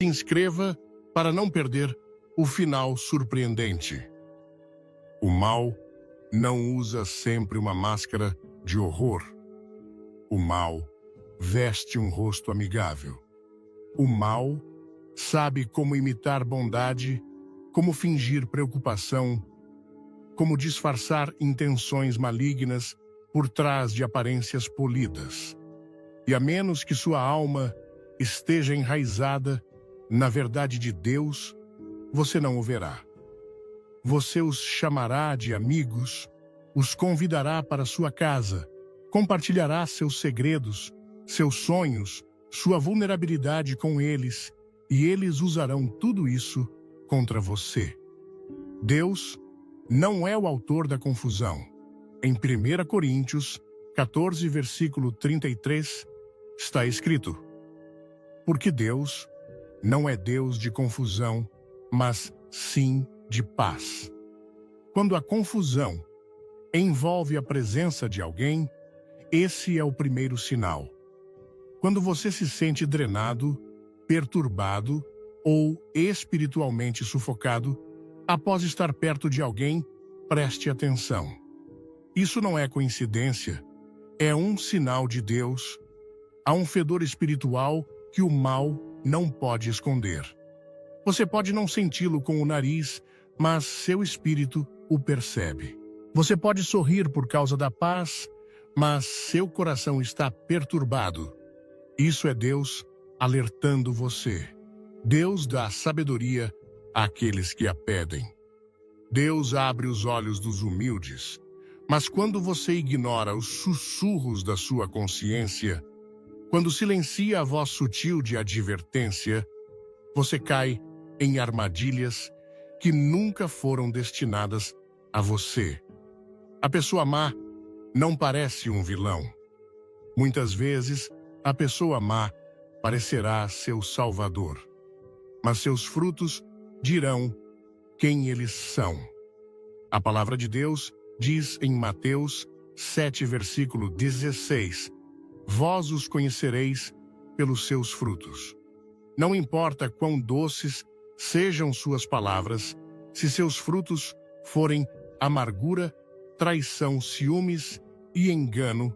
Se inscreva para não perder o final surpreendente. O mal não usa sempre uma máscara de horror. O mal veste um rosto amigável. O mal sabe como imitar bondade, como fingir preocupação, como disfarçar intenções malignas por trás de aparências polidas. E a menos que sua alma esteja enraizada na verdade de Deus, você não o verá. Você os chamará de amigos, os convidará para sua casa, compartilhará seus segredos, seus sonhos, sua vulnerabilidade com eles, e eles usarão tudo isso contra você. Deus não é o autor da confusão. Em 1 Coríntios 14, versículo 33, está escrito: porque Deus não é Deus de confusão, mas sim de paz. Quando a confusão envolve a presença de alguém, esse é o primeiro sinal. Quando você se sente drenado, perturbado ou espiritualmente sufocado, após estar perto de alguém, preste atenção. Isso não é coincidência, é um sinal de Deus. Há um fedor espiritual que o mal não pode esconder. Você pode não senti-lo com o nariz, mas seu espírito o percebe. Você pode sorrir por causa da paz, mas seu coração está perturbado. Isso é Deus alertando você. Deus dá sabedoria àqueles que a pedem. Deus abre os olhos dos humildes, mas quando você ignora os sussurros da sua consciência, quando silencia a voz sutil de advertência, você cai em armadilhas que nunca foram destinadas a você. A pessoa má não parece um vilão. Muitas vezes, a pessoa má parecerá seu salvador, mas seus frutos dirão quem eles são. A palavra de Deus diz em Mateus 7, versículo 16, vós os conhecereis pelos seus frutos. Não importa quão doces sejam suas palavras, se seus frutos forem amargura, traição, ciúmes e engano,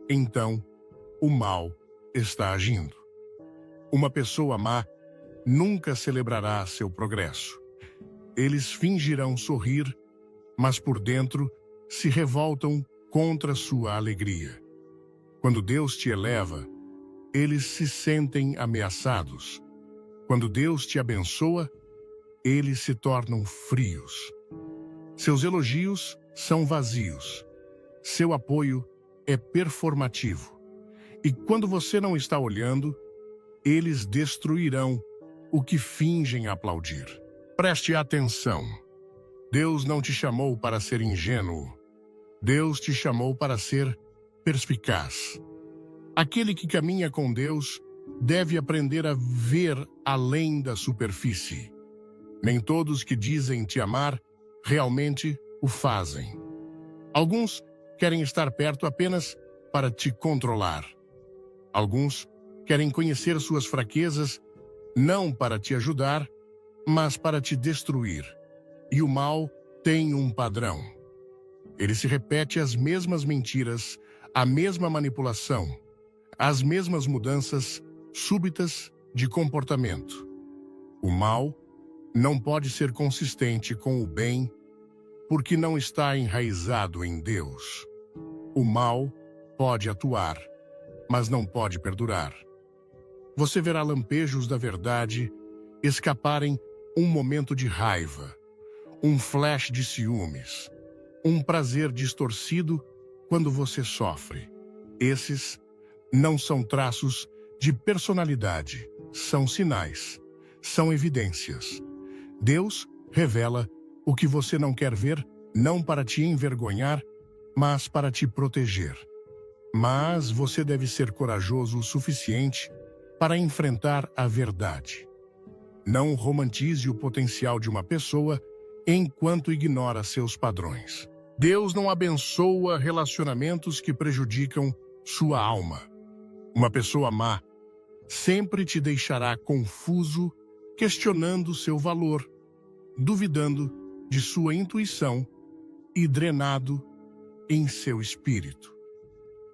então o mal está agindo. Uma pessoa má nunca celebrará seu progresso. Eles fingirão sorrir, mas por dentro se revoltam contra sua alegria. Quando Deus te eleva, eles se sentem ameaçados. Quando Deus te abençoa, eles se tornam frios. Seus elogios são vazios. Seu apoio é performativo. E quando você não está olhando, eles destruirão o que fingem aplaudir. Preste atenção. Deus não te chamou para ser ingênuo. Deus te chamou para ser perspicaz. Aquele que caminha com Deus deve aprender a ver além da superfície. Nem todos que dizem te amar realmente o fazem. Alguns querem estar perto apenas para te controlar. Alguns querem conhecer suas fraquezas não para te ajudar, mas para te destruir. E o mal tem um padrão. Ele se repete as mesmas mentiras, a mesma manipulação, as mesmas mudanças súbitas de comportamento. O mal não pode ser consistente com o bem porque não está enraizado em Deus. O mal pode atuar, mas não pode perdurar. Você verá lampejos da verdade escaparem um momento de raiva, um flash de ciúmes, um prazer distorcido quando você sofre. Esses não são traços de personalidade, são sinais, são evidências. Deus revela o que você não quer ver, não para te envergonhar, mas para te proteger. Mas você deve ser corajoso o suficiente para enfrentar a verdade. Não romantize o potencial de uma pessoa enquanto ignora seus padrões. Deus não abençoa relacionamentos que prejudicam sua alma. Uma pessoa má sempre te deixará confuso, questionando seu valor, duvidando de sua intuição e drenado em seu espírito.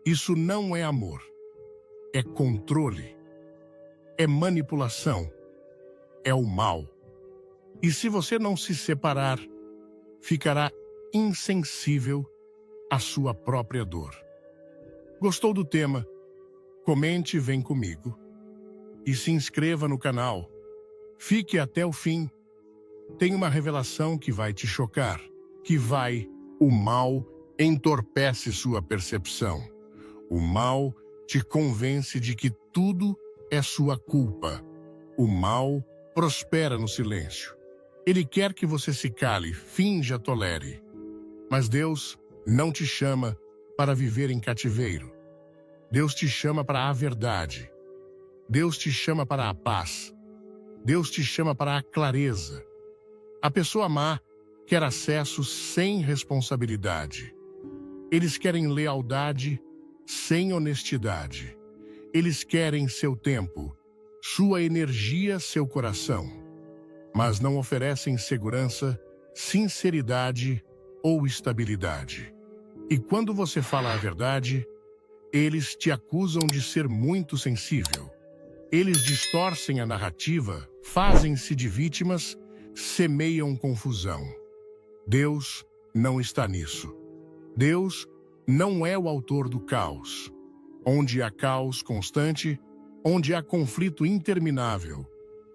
Isso não é amor, é controle, é manipulação, é o mal. E se você não se separar, ficará insensível à sua própria dor. Gostou do tema? Comente e vem comigo. E se inscreva no canal. Fique até o fim. Tem uma revelação que vai te chocar, o mal entorpece sua percepção. O mal te convence de que tudo é sua culpa. O mal prospera no silêncio. Ele quer que você se cale, finja, tolere. Mas Deus não te chama para viver em cativeiro. Deus te chama para a verdade. Deus te chama para a paz. Deus te chama para a clareza. A pessoa má quer acesso sem responsabilidade. Eles querem lealdade sem honestidade. Eles querem seu tempo, sua energia, seu coração. Mas não oferecem segurança, sinceridade ou estabilidade. E quando você fala a verdade, eles te acusam de ser muito sensível. Eles distorcem a narrativa, fazem-se de vítimas, semeiam confusão. Deus não está nisso. Deus não é o autor do caos. Onde há caos constante, onde há conflito interminável,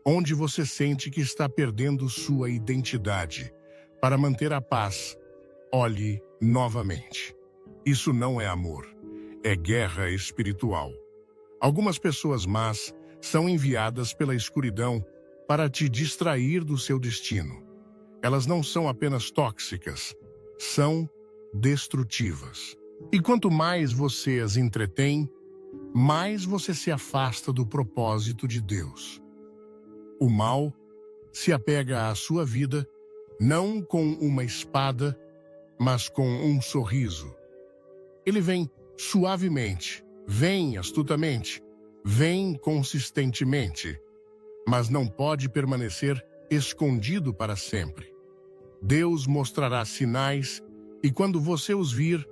onde você sente que está perdendo sua identidade. Para manter a paz, olhe novamente. Isso não é amor, é guerra espiritual. Algumas pessoas más são enviadas pela escuridão para te distrair do seu destino. Elas não são apenas tóxicas, são destrutivas. E quanto mais você as entretém, mais você se afasta do propósito de Deus. O mal se apega à sua vida, não com uma espada, mas com um sorriso. Ele vem suavemente, vem astutamente, vem consistentemente, mas não pode permanecer escondido para sempre. Deus mostrará sinais e quando você os vir,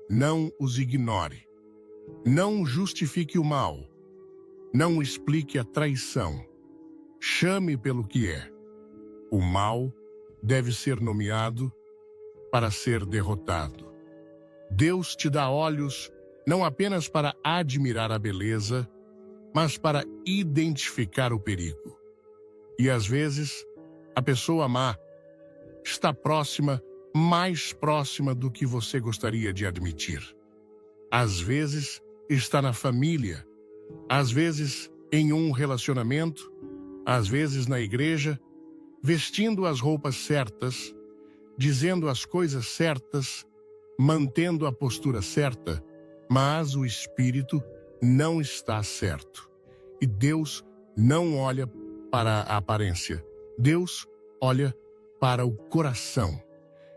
não os ignore. Não justifique o mal. Não explique a traição. Chame pelo que é. O mal deve ser nomeado para ser derrotado. Deus te dá olhos não apenas para admirar a beleza, mas para identificar o perigo. E às vezes, a pessoa má está próxima, mais próxima do que você gostaria de admitir. Às vezes, está na família, às vezes em um relacionamento, às vezes na igreja, vestindo as roupas certas, dizendo as coisas certas, mantendo a postura certa, mas o espírito não está certo. E Deus não olha para a aparência. Deus olha para o coração.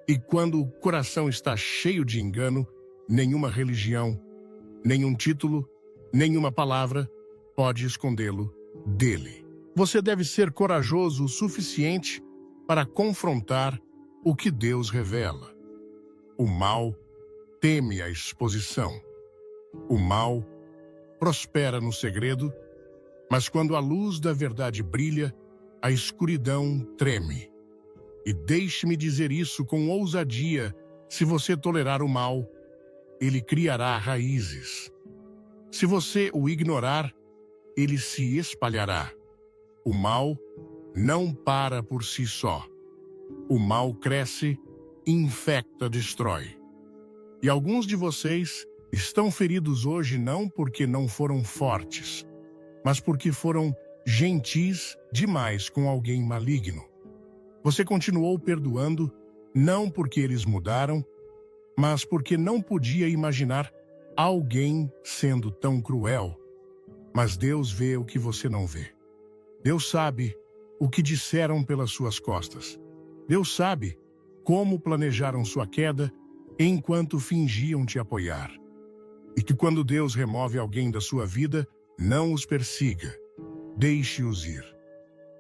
E quando o coração está cheio de engano, nenhuma religião, nenhum título, nenhuma palavra pode escondê-lo dele. Você deve ser corajoso o suficiente para confrontar o que Deus revela. O mal teme a exposição. O mal prospera no segredo, mas quando a luz da verdade brilha, a escuridão treme. E deixe-me dizer isso com ousadia: se você tolerar o mal, ele criará raízes. Se você o ignorar, ele se espalhará. O mal não para por si só. O mal cresce, infecta, destrói. E alguns de vocês estão feridos hoje não porque não foram fortes, mas porque foram gentis demais com alguém maligno. Você continuou perdoando, não porque eles mudaram, mas porque não podia imaginar alguém sendo tão cruel. Mas Deus vê o que você não vê. Deus sabe o que disseram pelas suas costas. Deus sabe como planejaram sua queda enquanto fingiam te apoiar. E que quando Deus remove alguém da sua vida, Não os persiga. Deixe-os ir.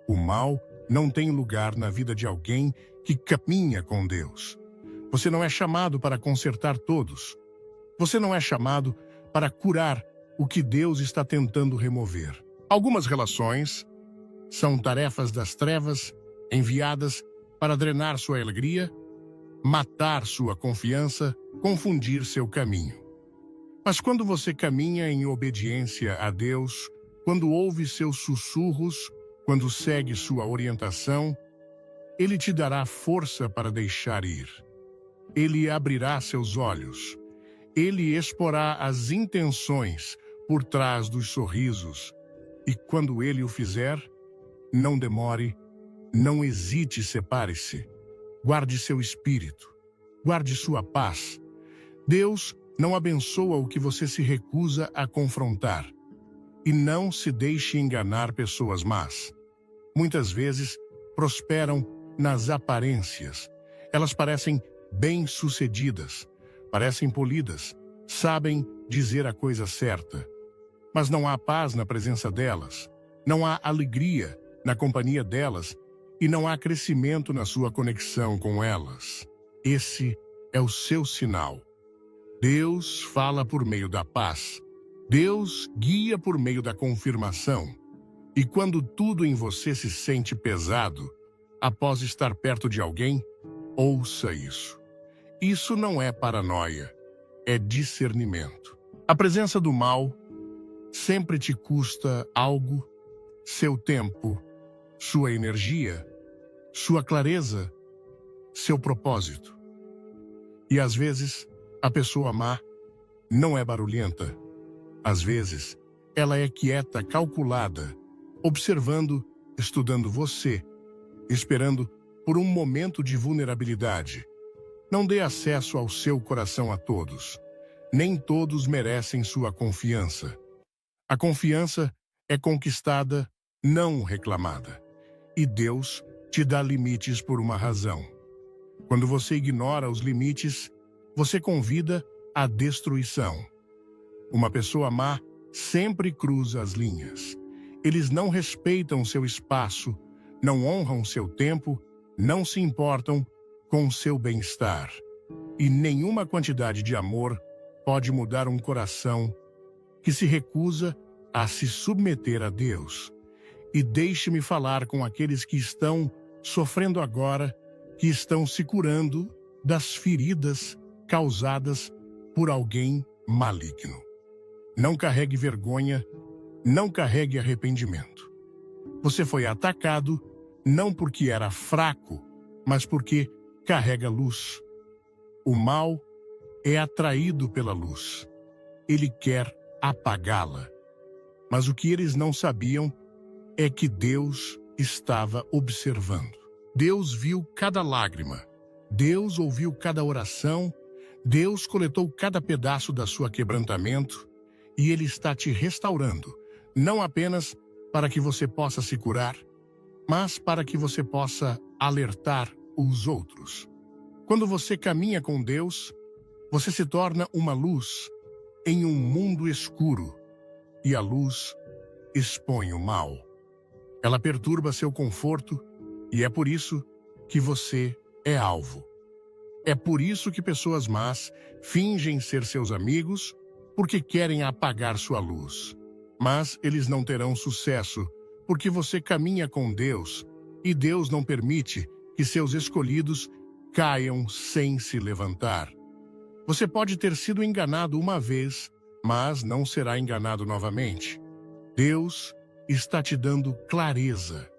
O mal não tem lugar na vida de alguém que caminha com Deus. Você não é chamado para consertar todos. Você não é chamado para curar o que Deus está tentando remover. Algumas relações são tarefas das trevas enviadas para drenar sua alegria, matar sua confiança, confundir seu caminho. Mas quando você caminha em obediência a Deus, quando ouve seus sussurros, quando segue sua orientação, Ele te dará força para deixar ir. Ele abrirá seus olhos. Ele exporá as intenções por trás dos sorrisos. E quando Ele o fizer, não demore, não hesite, separe-se. Guarde seu espírito. Guarde sua paz. Deus não abençoa o que você se recusa a confrontar. E não se deixe enganar pessoas más. Muitas vezes prosperam nas aparências. Elas parecem bem-sucedidas, parecem polidas, sabem dizer a coisa certa. Mas não há paz na presença delas, não há alegria na companhia delas e não há crescimento na sua conexão com elas. Esse é o seu sinal. Deus fala por meio da paz. Deus guia por meio da confirmação. E quando tudo em você se sente pesado, após estar perto de alguém, ouça isso. Isso não é paranoia, é discernimento. A presença do mal sempre te custa algo, seu tempo, sua energia, sua clareza, seu propósito. E às vezes, a pessoa má não é barulhenta. Às vezes, ela é quieta, calculada, observando, estudando você, esperando por um momento de vulnerabilidade. Não dê acesso ao seu coração a todos. Nem todos merecem sua confiança. A confiança é conquistada, não reclamada. E Deus te dá limites por uma razão. Quando você ignora os limites, você convida a destruição. Uma pessoa má sempre cruza as linhas. Eles não respeitam seu espaço, não honram seu tempo, não se importam com seu bem-estar. E nenhuma quantidade de amor pode mudar um coração que se recusa a se submeter a Deus. E deixe-me falar com aqueles que estão sofrendo agora, que estão se curando das feridas causadas por alguém maligno. Não carregue vergonha, não carregue arrependimento. Você foi atacado não porque era fraco, mas porque carrega luz. O mal é atraído pela luz. Ele quer apagá-la. Mas o que eles não sabiam é que Deus estava observando. Deus viu cada lágrima. Deus ouviu cada oração. Deus coletou cada pedaço da sua quebrantamento e Ele está te restaurando, não apenas para que você possa se curar, mas para que você possa alertar os outros. Quando você caminha com Deus, você se torna uma luz em um mundo escuro, e a luz expõe o mal. Ela perturba seu conforto, e é por isso que você é alvo. É por isso que pessoas más fingem ser seus amigos, porque querem apagar sua luz. Mas eles não terão sucesso, porque você caminha com Deus, e Deus não permite que seus escolhidos caiam sem se levantar. Você pode ter sido enganado uma vez, mas não será enganado novamente. Deus está te dando clareza.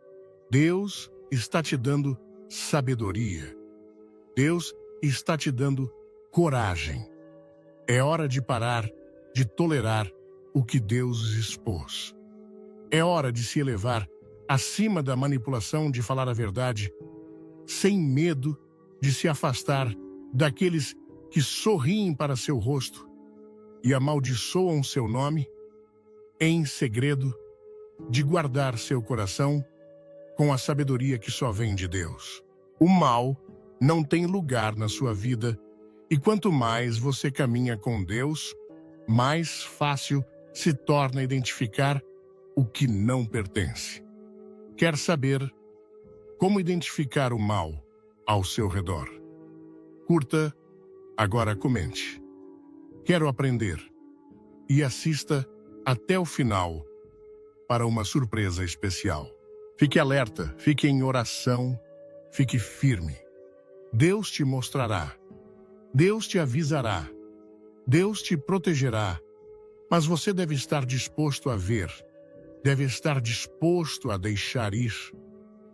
Deus está te dando sabedoria. Deus está te dando coragem. É hora de parar de tolerar o que Deus expôs. É hora de se elevar acima da manipulação de falar a verdade, sem medo de se afastar daqueles que sorriem para seu rosto e amaldiçoam seu nome, em segredo, de guardar seu coração com a sabedoria que só vem de Deus. O mal não tem lugar na sua vida, e quanto mais você caminha com Deus, mais fácil se torna identificar o que não pertence. Quer saber como identificar o mal ao seu redor? Curta, agora comente. Quero aprender. E assista até o final para uma surpresa especial. Fique alerta, fique em oração, fique firme. Deus te mostrará, Deus te avisará, Deus te protegerá, mas você deve estar disposto a ver, deve estar disposto a deixar ir,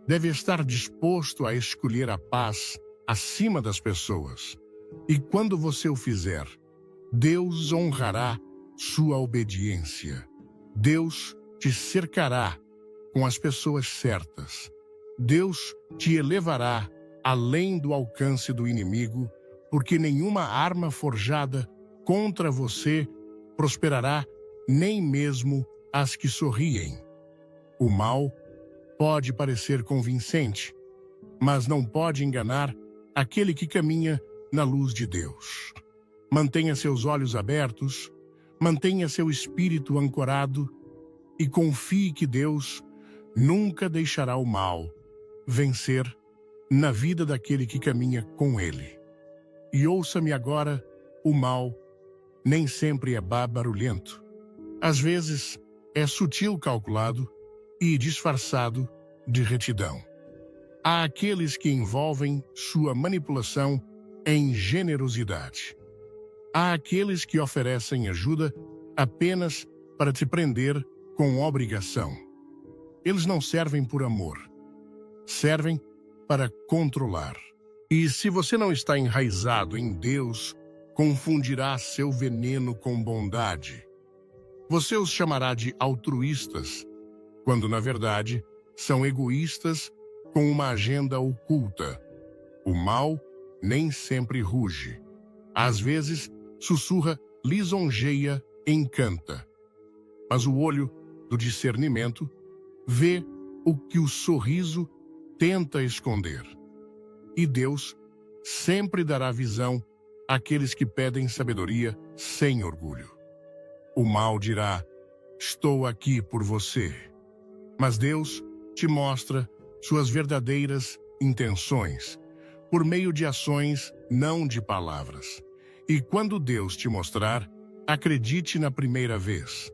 deve estar disposto a escolher a paz acima das pessoas. E quando você o fizer, Deus honrará sua obediência. Deus te cercará com as pessoas certas. Deus te elevará além do alcance do inimigo, porque nenhuma arma forjada contra você prosperará, nem mesmo as que sorriem. O mal pode parecer convincente, mas não pode enganar aquele que caminha na luz de Deus. Mantenha seus olhos abertos, mantenha seu espírito ancorado e confie que Deus nunca deixará o mal vencer na vida daquele que caminha com ele. E ouça-me agora, o mal nem sempre é barulhento. Às vezes é sutil, calculado e disfarçado de retidão. Há aqueles que envolvem sua manipulação em generosidade. Há aqueles que oferecem ajuda apenas para te prender com obrigação. Eles não servem por amor, servem para controlar. E se você não está enraizado em Deus, confundirá seu veneno com bondade. Você os chamará de altruístas, quando na verdade são egoístas com uma agenda oculta. O mal nem sempre ruge. Às vezes sussurra, lisonjeia, encanta. Mas o olho do discernimento vê o que o sorriso tenta esconder. E Deus sempre dará visão àqueles que pedem sabedoria sem orgulho. O mal dirá, estou aqui por você. Mas Deus te mostra suas verdadeiras intenções, por meio de ações, não de palavras. E quando Deus te mostrar, acredite na primeira vez.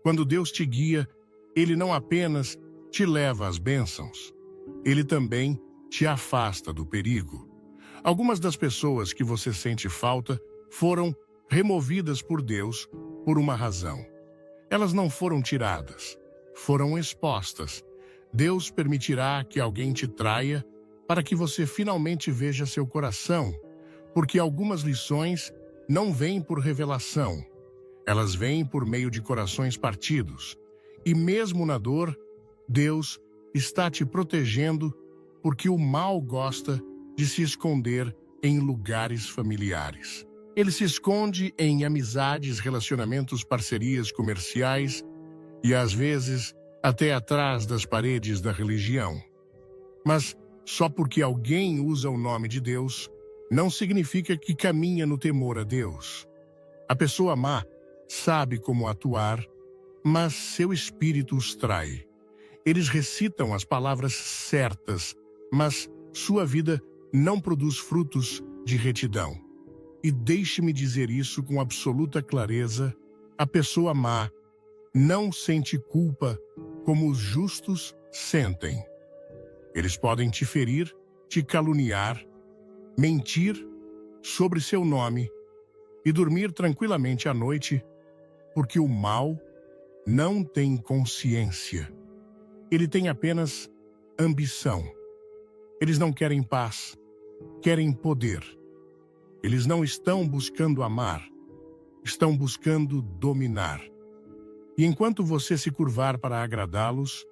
Quando Deus te guia, Ele não apenas te leva às bênçãos, Ele também te afasta do perigo. Algumas das pessoas que você sente falta foram removidas por Deus por uma razão. Elas não foram tiradas, foram expostas. Deus permitirá que alguém te traia para que você finalmente veja seu coração, porque algumas lições não vêm por revelação, elas vêm por meio de corações partidos. E mesmo na dor, Deus está te protegendo, porque o mal gosta de se esconder em lugares familiares. Ele se esconde em amizades, relacionamentos, parcerias comerciais e, às vezes, até atrás das paredes da religião. Mas só porque alguém usa o nome de Deus, não significa que caminha no temor a Deus. A pessoa má sabe como atuar, mas seu espírito os trai. Eles recitam as palavras certas, mas sua vida não produz frutos de retidão. E deixe-me dizer isso com absoluta clareza, a pessoa má não sente culpa como os justos sentem. Eles podem te ferir, te caluniar, mentir sobre seu nome e dormir tranquilamente à noite, porque o mal não tem consciência. Ele tem apenas ambição. Eles não querem paz, querem poder. Eles não estão buscando amar, estão buscando dominar. E enquanto você se curvar para agradá-los,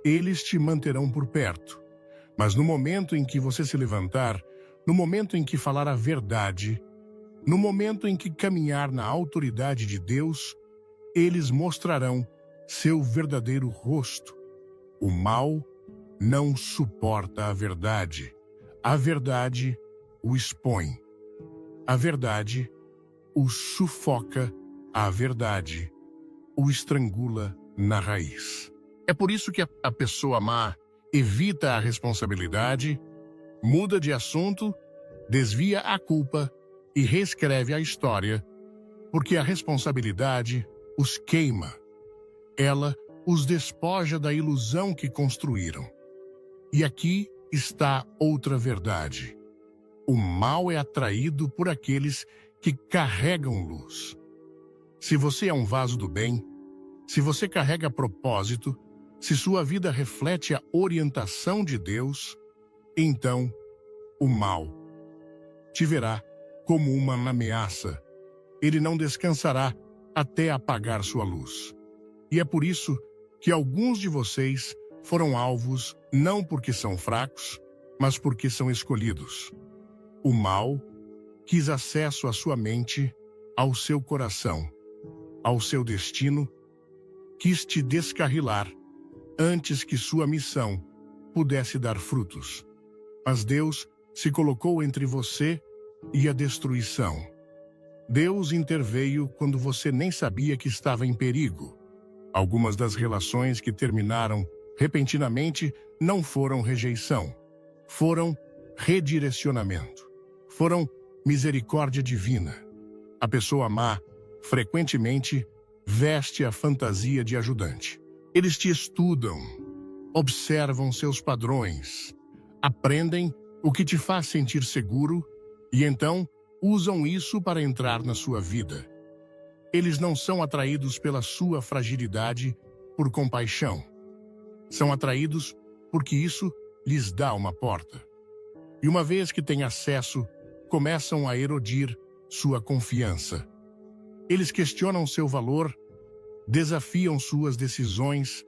eles te manterão por perto. Mas no momento em que você se levantar, no momento em que falar a verdade, no momento em que caminhar na autoridade de Deus, eles mostrarão seu verdadeiro rosto. O mal não suporta a verdade. A verdade o expõe. A verdade o sufoca. A verdade o estrangula na raiz. É por isso que a pessoa má evita a responsabilidade, muda de assunto, desvia a culpa e reescreve a história, porque a responsabilidade os queima. Ela os despoja da ilusão que construíram. E aqui está outra verdade. O mal é atraído por aqueles que carregam luz. Se você é um vaso do bem, se você carrega propósito, se sua vida reflete a orientação de Deus, então o mal te verá como uma ameaça. Ele não descansará até apagar sua luz. E é por isso que alguns de vocês foram alvos não porque são fracos, mas porque são escolhidos. O mal quis acesso à sua mente, ao seu coração, ao seu destino, quis te descarrilar antes que sua missão pudesse dar frutos. Mas Deus se colocou entre você e a destruição. Deus interveio quando você nem sabia que estava em perigo. Algumas das relações que terminaram repentinamente não foram rejeição, foram redirecionamento, foram misericórdia divina. A pessoa má, frequentemente, veste a fantasia de ajudante. Eles te estudam, observam seus padrões, aprendem o que te faz sentir seguro e então usam isso para entrar na sua vida. Eles não são atraídos pela sua fragilidade por compaixão. São atraídos porque isso lhes dá uma porta. E uma vez que têm acesso, começam a erodir sua confiança. Eles questionam seu valor, desafiam suas decisões,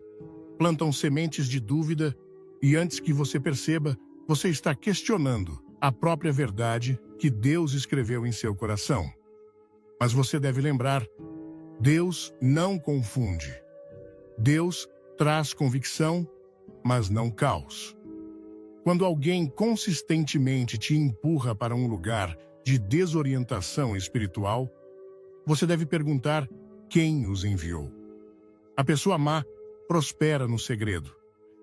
plantam sementes de dúvida e antes que você perceba, você está questionando a própria verdade que Deus escreveu em seu coração. Mas você deve lembrar, Deus não confunde. Deus traz convicção, mas não caos. Quando alguém consistentemente te empurra para um lugar de desorientação espiritual, você deve perguntar quem os enviou. A pessoa má prospera no segredo.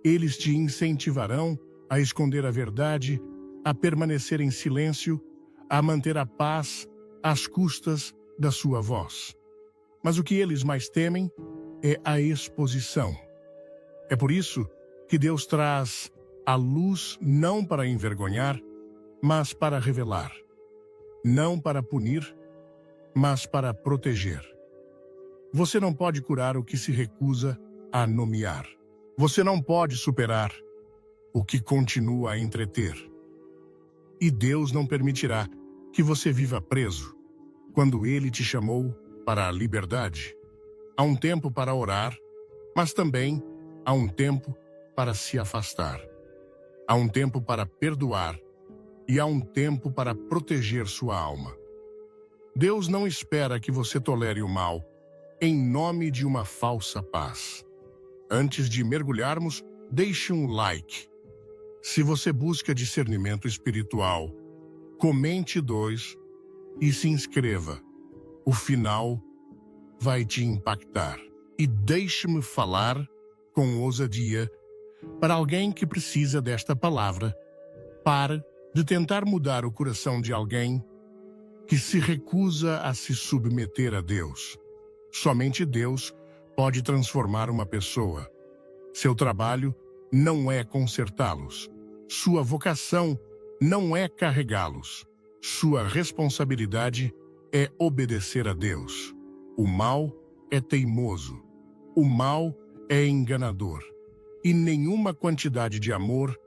Eles te incentivarão a esconder a verdade, a permanecer em silêncio, a manter a paz às custas da sua voz. Mas o que eles mais temem é a exposição. É por isso que Deus traz a luz não para envergonhar, mas para revelar. Não para punir, mas para proteger. Você não pode curar o que se recusa a nomear. Você não pode superar o que continua a entreter. E Deus não permitirá que você viva preso quando Ele te chamou para a liberdade. Há um tempo para orar, mas também há um tempo para se afastar. Há um tempo para perdoar e há um tempo para proteger sua alma. Deus não espera que você tolere o mal em nome de uma falsa paz. Antes de mergulharmos, deixe um like. Se você busca discernimento espiritual, comente 2 e se inscreva. O final vai te impactar. E deixe-me falar com ousadia para alguém que precisa desta palavra. Pare de tentar mudar o coração de alguém que se recusa a se submeter a Deus. Somente Deus pode transformar uma pessoa. Seu trabalho não é consertá-los. Sua vocação não é carregá-los. Sua responsabilidade é obedecer a Deus. O mal é teimoso. O mal é enganador. E nenhuma quantidade de amor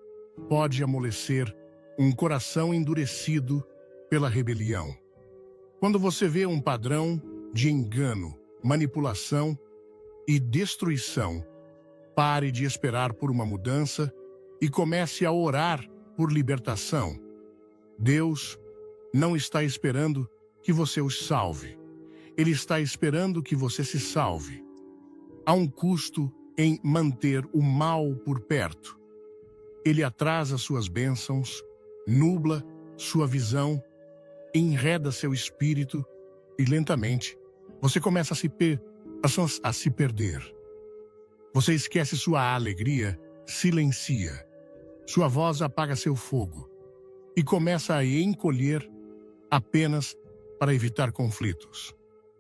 pode amolecer um coração endurecido pela rebelião. Quando você vê um padrão de engano, manipulação e destruição, pare de esperar por uma mudança e comece a orar por libertação. Deus não está esperando que você os salve. Ele está esperando que você se salve. Há um custo em manter o mal por perto. Ele atrasa suas bênçãos, nubla sua visão, enreda seu espírito e lentamente você começa a se a se perder. Você esquece sua alegria, silencia. Sua voz apaga seu fogo e começa a encolher apenas para evitar conflitos.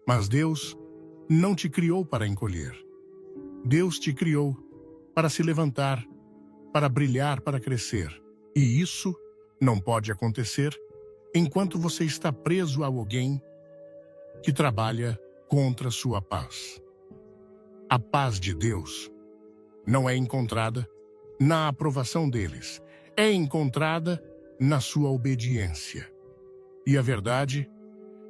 Mas Deus não te criou para encolher. Deus te criou para se levantar, para brilhar, para crescer. E isso não pode acontecer enquanto você está preso a alguém que trabalha contra sua paz. A paz de Deus não é encontrada na aprovação deles, é encontrada na sua obediência. E a verdade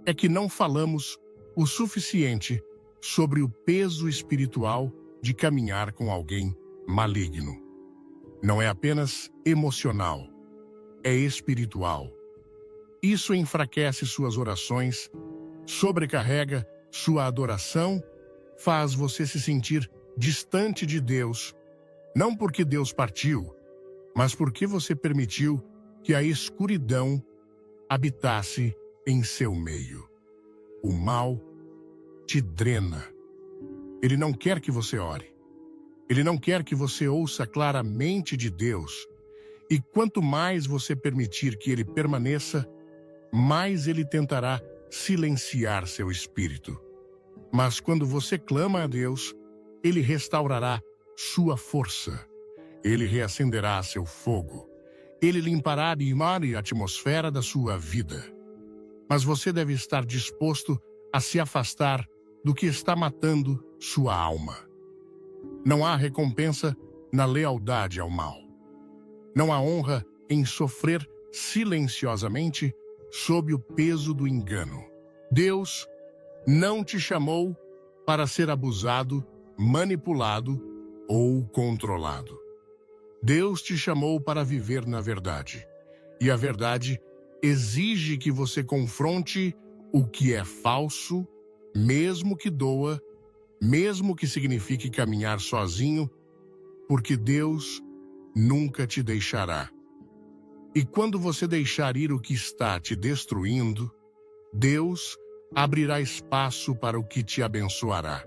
é que não falamos o suficiente sobre o peso espiritual de caminhar com alguém maligno. Não é apenas emocional, é espiritual. Isso enfraquece suas orações, sobrecarrega sua adoração, faz você se sentir distante de Deus, não porque Deus partiu, mas porque você permitiu que a escuridão habitasse em seu meio. O mal te drena. Ele não quer que você ore. Ele não quer que você ouça claramente de Deus. E quanto mais você permitir que ele permaneça, mais ele tentará silenciar seu espírito. Mas quando você clama a Deus, ele restaurará sua força. Ele reacenderá seu fogo. Ele limpará a atmosfera da sua vida. Mas você deve estar disposto a se afastar do que está matando sua alma. Não há recompensa na lealdade ao mal. Não há honra em sofrer silenciosamente sob o peso do engano. Deus não te chamou para ser abusado, manipulado ou controlado. Deus te chamou para viver na verdade. E a verdade exige que você confronte o que é falso, mesmo que doa, mesmo que signifique caminhar sozinho, porque Deus nunca te deixará. E quando você deixar ir o que está te destruindo, Deus abrirá espaço para o que te abençoará.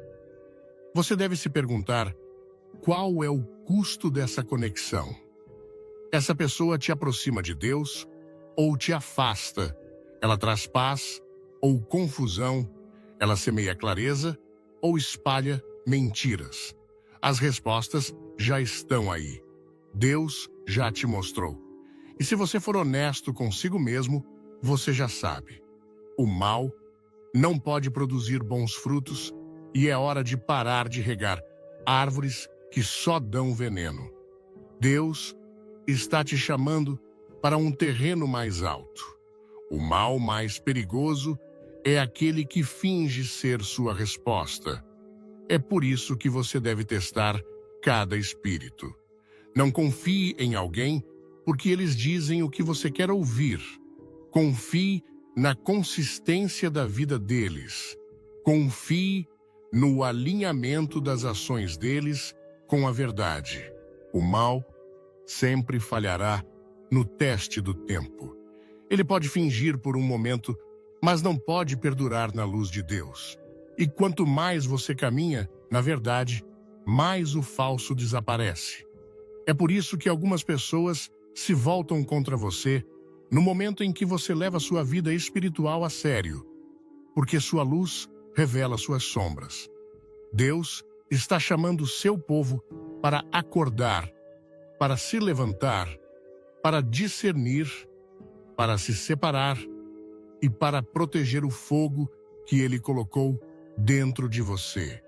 Você deve se perguntar: qual é o custo dessa conexão? Essa pessoa te aproxima de Deus ou te afasta? Ela traz paz ou confusão? Ela semeia clareza ou espalha mentiras? As respostas já estão aí. Deus já te mostrou. E se você for honesto consigo mesmo, você já sabe. O mal não pode produzir bons frutos e é hora de parar de regar árvores que só dão veneno. Deus está te chamando para um terreno mais alto. O mal mais perigoso é aquele que finge ser sua resposta. É por isso que você deve testar cada espírito. Não confie em alguém porque eles dizem o que você quer ouvir. Confie na consistência da vida deles. Confie no alinhamento das ações deles com a verdade. O mal sempre falhará no teste do tempo. Ele pode fingir por um momento, mas não pode perdurar na luz de Deus. E quanto mais você caminha, na verdade, mais o falso desaparece. É por isso que algumas pessoas se voltam contra você no momento em que você leva sua vida espiritual a sério, porque sua luz revela suas sombras. Deus está chamando seu povo para acordar, para se levantar, para discernir, para se separar e para proteger o fogo que Ele colocou dentro de você.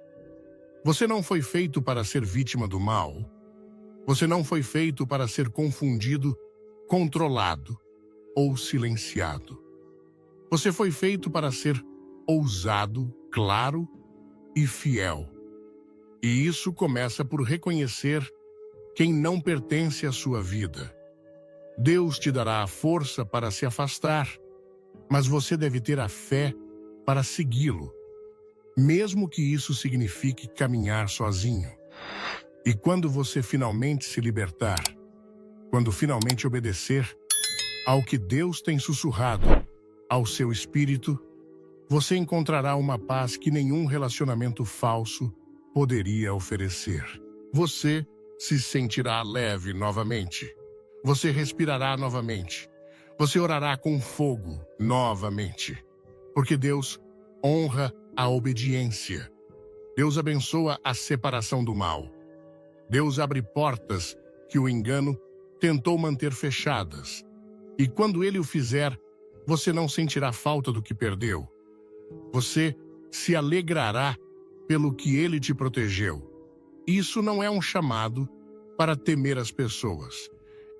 Você não foi feito para ser vítima do mal. Você não foi feito para ser confundido, controlado ou silenciado. Você foi feito para ser ousado, claro e fiel. E isso começa por reconhecer quem não pertence à sua vida. Deus te dará a força para se afastar, mas você deve ter a fé para segui-lo, mesmo que isso signifique caminhar sozinho. E quando você finalmente se libertar, quando finalmente obedecer ao que Deus tem sussurrado ao seu espírito, você encontrará uma paz que nenhum relacionamento falso poderia oferecer. Você se sentirá leve novamente. Você respirará novamente. Você orará com fogo novamente. Porque Deus honra a obediência. Deus abençoa a separação do mal. Deus abre portas que o engano tentou manter fechadas. E quando Ele o fizer, você não sentirá falta do que perdeu. Você se alegrará pelo que Ele te protegeu. Isso não é um chamado para temer as pessoas.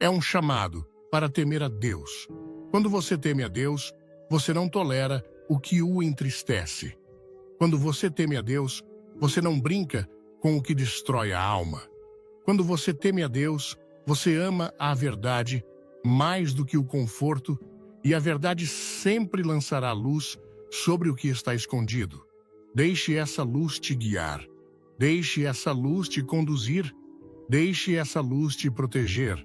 É um chamado para temer a Deus. Quando você teme a Deus, você não tolera o que o entristece. Quando você teme a Deus, você não brinca com o que destrói a alma. Quando você teme a Deus, você ama a verdade mais do que o conforto, e a verdade sempre lançará luz sobre o que está escondido. Deixe essa luz te guiar. Deixe essa luz te conduzir. Deixe essa luz te proteger.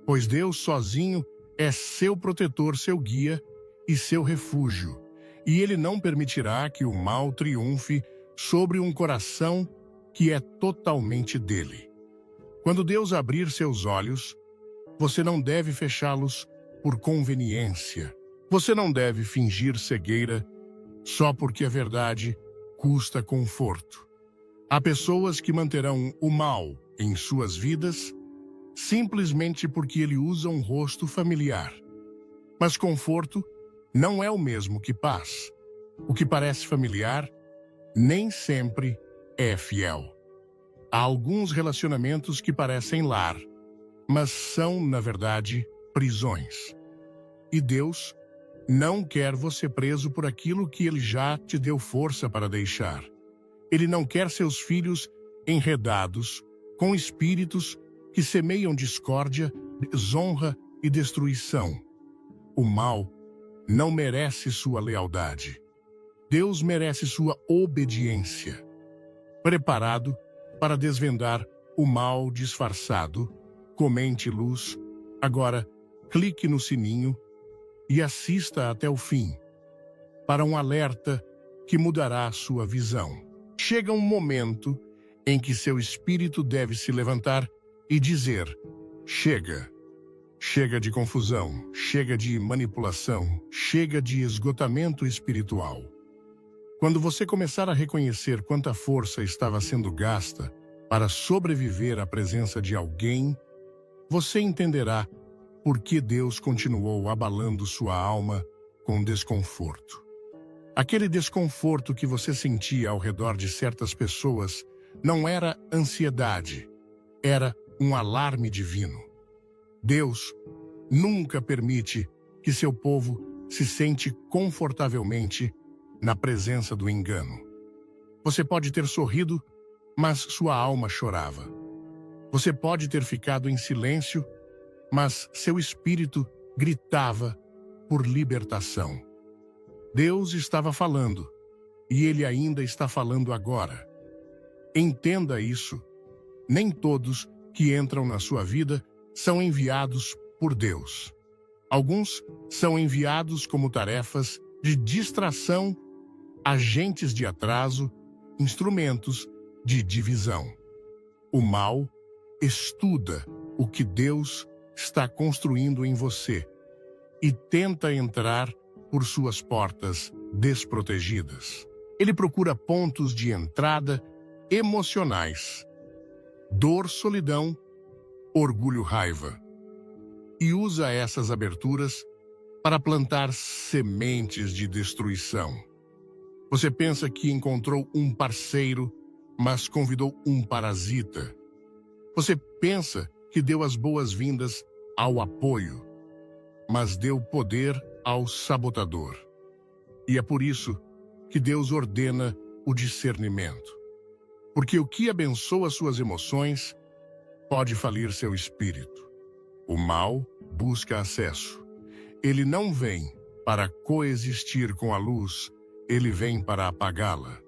Pois Deus sozinho é seu protetor, seu guia e seu refúgio. E Ele não permitirá que o mal triunfe sobre um coração que é totalmente dele. Quando Deus abrir seus olhos, você não deve fechá-los por conveniência. Você não deve fingir cegueira só porque a verdade custa conforto. Há pessoas que manterão o mal em suas vidas simplesmente porque ele usa um rosto familiar. Mas conforto não é o mesmo que paz. O que parece familiar nem sempre é fiel. Há alguns relacionamentos que parecem lar, mas são, na verdade, prisões. E Deus não quer você preso por aquilo que Ele já te deu força para deixar. Ele não quer seus filhos enredados com espíritos que semeiam discórdia, desonra e destruição. O mal não merece sua lealdade. Deus merece sua obediência. Preparado para desvendar o mal disfarçado, comente luz. Agora, clique no sininho e assista até o fim, para um alerta que mudará sua visão. Chega um momento em que seu espírito deve se levantar e dizer: chega. Chega de confusão, chega de manipulação, chega de esgotamento espiritual. Quando você começar a reconhecer quanta força estava sendo gasta para sobreviver à presença de alguém, você entenderá por que Deus continuou abalando sua alma com desconforto. Aquele desconforto que você sentia ao redor de certas pessoas não era ansiedade, era um alarme divino. Deus nunca permite que seu povo se sente confortavelmente na presença do engano. Você pode ter sorrido, mas sua alma chorava. Você pode ter ficado em silêncio, mas seu espírito gritava por libertação. Deus estava falando, e Ele ainda está falando agora. Entenda isso. Nem todos que entram na sua vida são enviados por Deus. Alguns são enviados como tarefas de distração, agentes de atraso, instrumentos de divisão. O mal estuda o que Deus está construindo em você e tenta entrar por suas portas desprotegidas. Ele procura pontos de entrada emocionais, dor, solidão, orgulho, raiva, e usa essas aberturas para plantar sementes de destruição. Você pensa que encontrou um parceiro, mas convidou um parasita. Você pensa que deu as boas-vindas ao apoio, mas deu poder ao sabotador. E é por isso que Deus ordena o discernimento. Porque o que abençoa suas emoções pode falir seu espírito. O mal busca acesso. Ele não vem para coexistir com a luz, ele vem para apagá-la.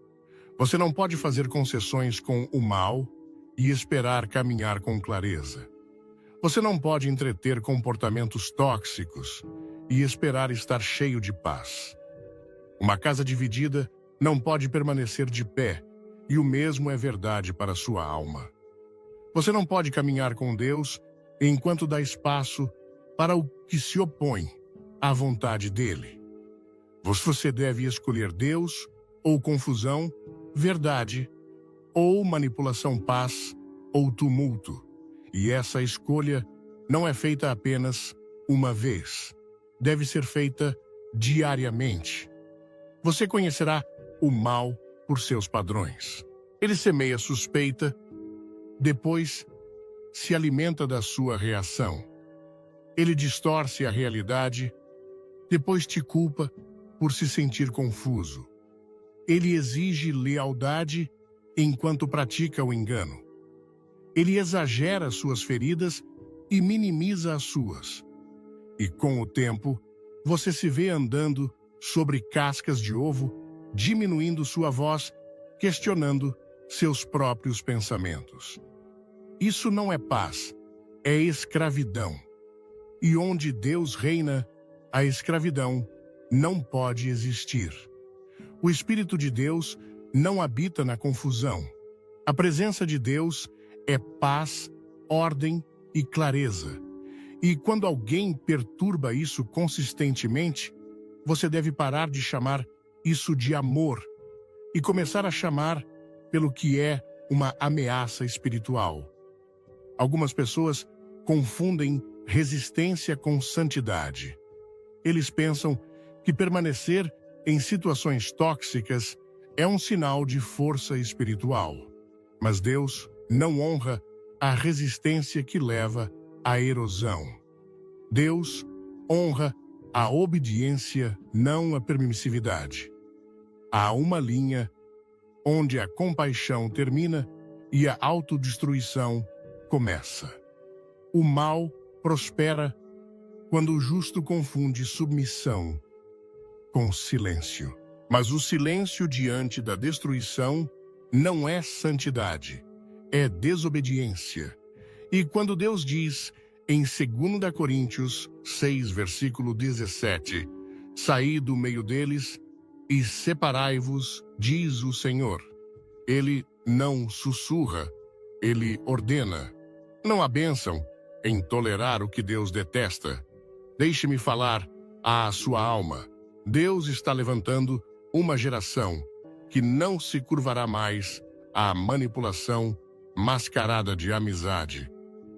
Você não pode fazer concessões com o mal e esperar caminhar com clareza. Você não pode entreter comportamentos tóxicos e esperar estar cheio de paz. Uma casa dividida não pode permanecer de pé, e o mesmo é verdade para a sua alma. Você não pode caminhar com Deus enquanto dá espaço para o que se opõe à vontade dele. Você deve escolher Deus ou confusão, verdade ou manipulação, paz ou tumulto. E essa escolha não é feita apenas uma vez. Deve ser feita diariamente. Você conhecerá o mal por seus padrões. Ele semeia suspeita, depois se alimenta da sua reação. Ele distorce a realidade, depois te culpa por se sentir confuso. Ele exige lealdade enquanto pratica o engano. Ele exagera suas feridas e minimiza as suas. E com o tempo, você se vê andando sobre cascas de ovo, diminuindo sua voz, questionando seus próprios pensamentos. Isso não é paz, é escravidão. E onde Deus reina, a escravidão não pode existir. O Espírito de Deus não habita na confusão. A presença de Deus é paz, ordem e clareza. E quando alguém perturba isso consistentemente, você deve parar de chamar isso de amor e começar a chamar pelo que é uma ameaça espiritual. Algumas pessoas confundem resistência com santidade. Eles pensam que permanecer em situações tóxicas é um sinal de força espiritual. Mas Deus não honra a resistência que leva à erosão. Deus honra a obediência, não a permissividade. Há uma linha onde a compaixão termina e a autodestruição começa. O mal prospera quando o justo confunde submissão com silêncio. Mas o silêncio diante da destruição não é santidade, é desobediência. E quando Deus diz em 2 Coríntios 6, versículo 17, saí do meio deles e separai-vos, diz o Senhor. Ele não sussurra, ele ordena. Não há bênção em tolerar o que Deus detesta. Deixe-me falar à sua alma. Deus está levantando uma geração que não se curvará mais à manipulação mascarada de amizade.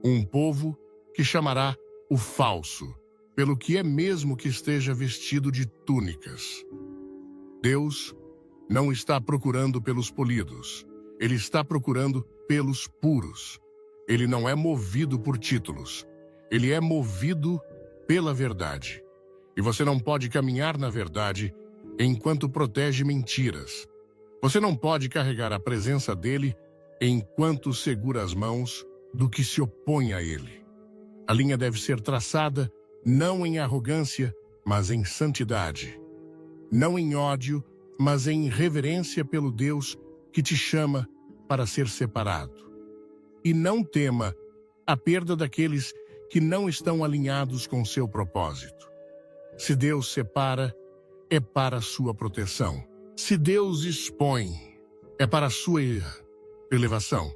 Um povo que chamará o falso, pelo que é mesmo que esteja vestido de túnicas. Deus não está procurando pelos polidos, ele está procurando pelos puros. Ele não é movido por títulos, ele é movido pela verdade. E você não pode caminhar na verdade enquanto protege mentiras. Você não pode carregar a presença dele enquanto segura as mãos do que se opõe a ele. A linha deve ser traçada não em arrogância, mas em santidade. Não em ódio, mas em reverência pelo Deus que te chama para ser separado. E não tema a perda daqueles que não estão alinhados com seu propósito. Se Deus separa, é para a sua proteção. Se Deus expõe, é para a sua elevação.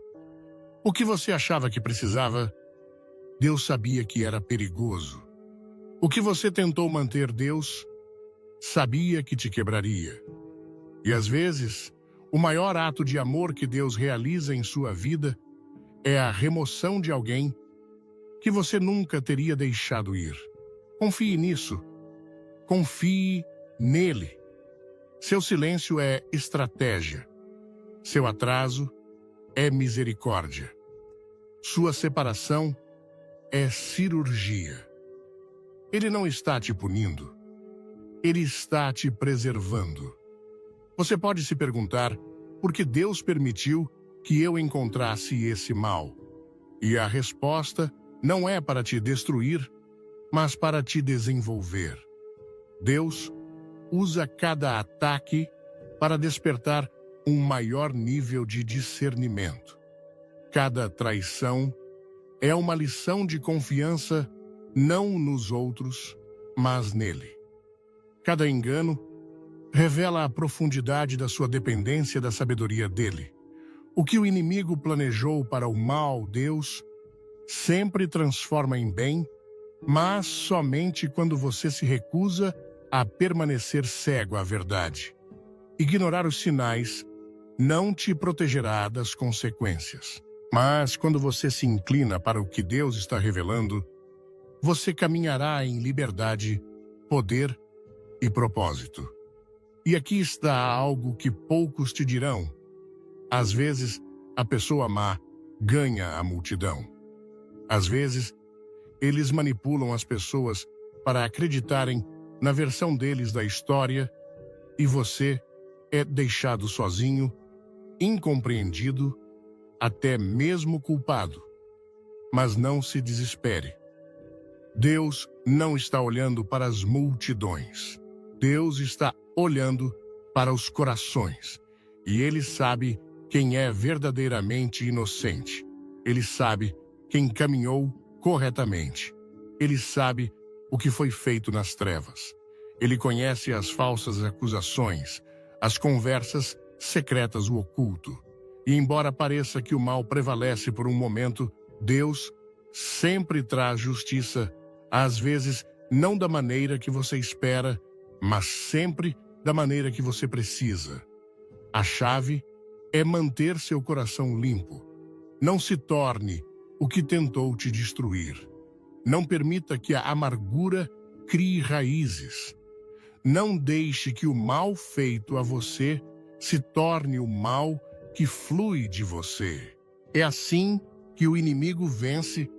O que você achava que precisava, Deus sabia que era perigoso. O que você tentou manter, Deus sabia que te quebraria. E às vezes, o maior ato de amor que Deus realiza em sua vida é a remoção de alguém que você nunca teria deixado ir. Confie nisso. Confie nele. Seu silêncio é estratégia. Seu atraso é misericórdia. Sua separação é cirurgia. Ele não está te punindo. Ele está te preservando. Você pode se perguntar por que Deus permitiu que eu encontrasse esse mal. E a resposta não é para te destruir, mas para te desenvolver. Deus usa cada ataque para despertar um maior nível de discernimento. Cada traição é uma lição de confiança não nos outros, mas nele. Cada engano revela a profundidade da sua dependência da sabedoria dele. O que o inimigo planejou para o mal, Deus sempre transforma em bem, mas somente quando você se recusa a permanecer cego à verdade. Ignorar os sinais não te protegerá das consequências. Mas quando você se inclina para o que Deus está revelando, você caminhará em liberdade, poder e propósito. E aqui está algo que poucos te dirão. Às vezes, a pessoa má ganha a multidão. Às vezes, eles manipulam as pessoas para acreditarem na versão deles da história e você é deixado sozinho, incompreendido, até mesmo culpado. Mas não se desespere. Deus não está olhando para as multidões. Deus está olhando para os corações. E Ele sabe quem é verdadeiramente inocente. Ele sabe quem caminhou corretamente. Ele sabe o que foi feito nas trevas. Ele conhece as falsas acusações, as conversas secretas, o oculto. E embora pareça que o mal prevalece por um momento, Deus sempre traz justiça, às vezes não da maneira que você espera, mas sempre da maneira que você precisa. A chave é manter seu coração limpo. Não se torne o que tentou te destruir. Não permita que a amargura crie raízes. Não deixe que o mal feito a você se torne o mal que flui de você. É assim que o inimigo vence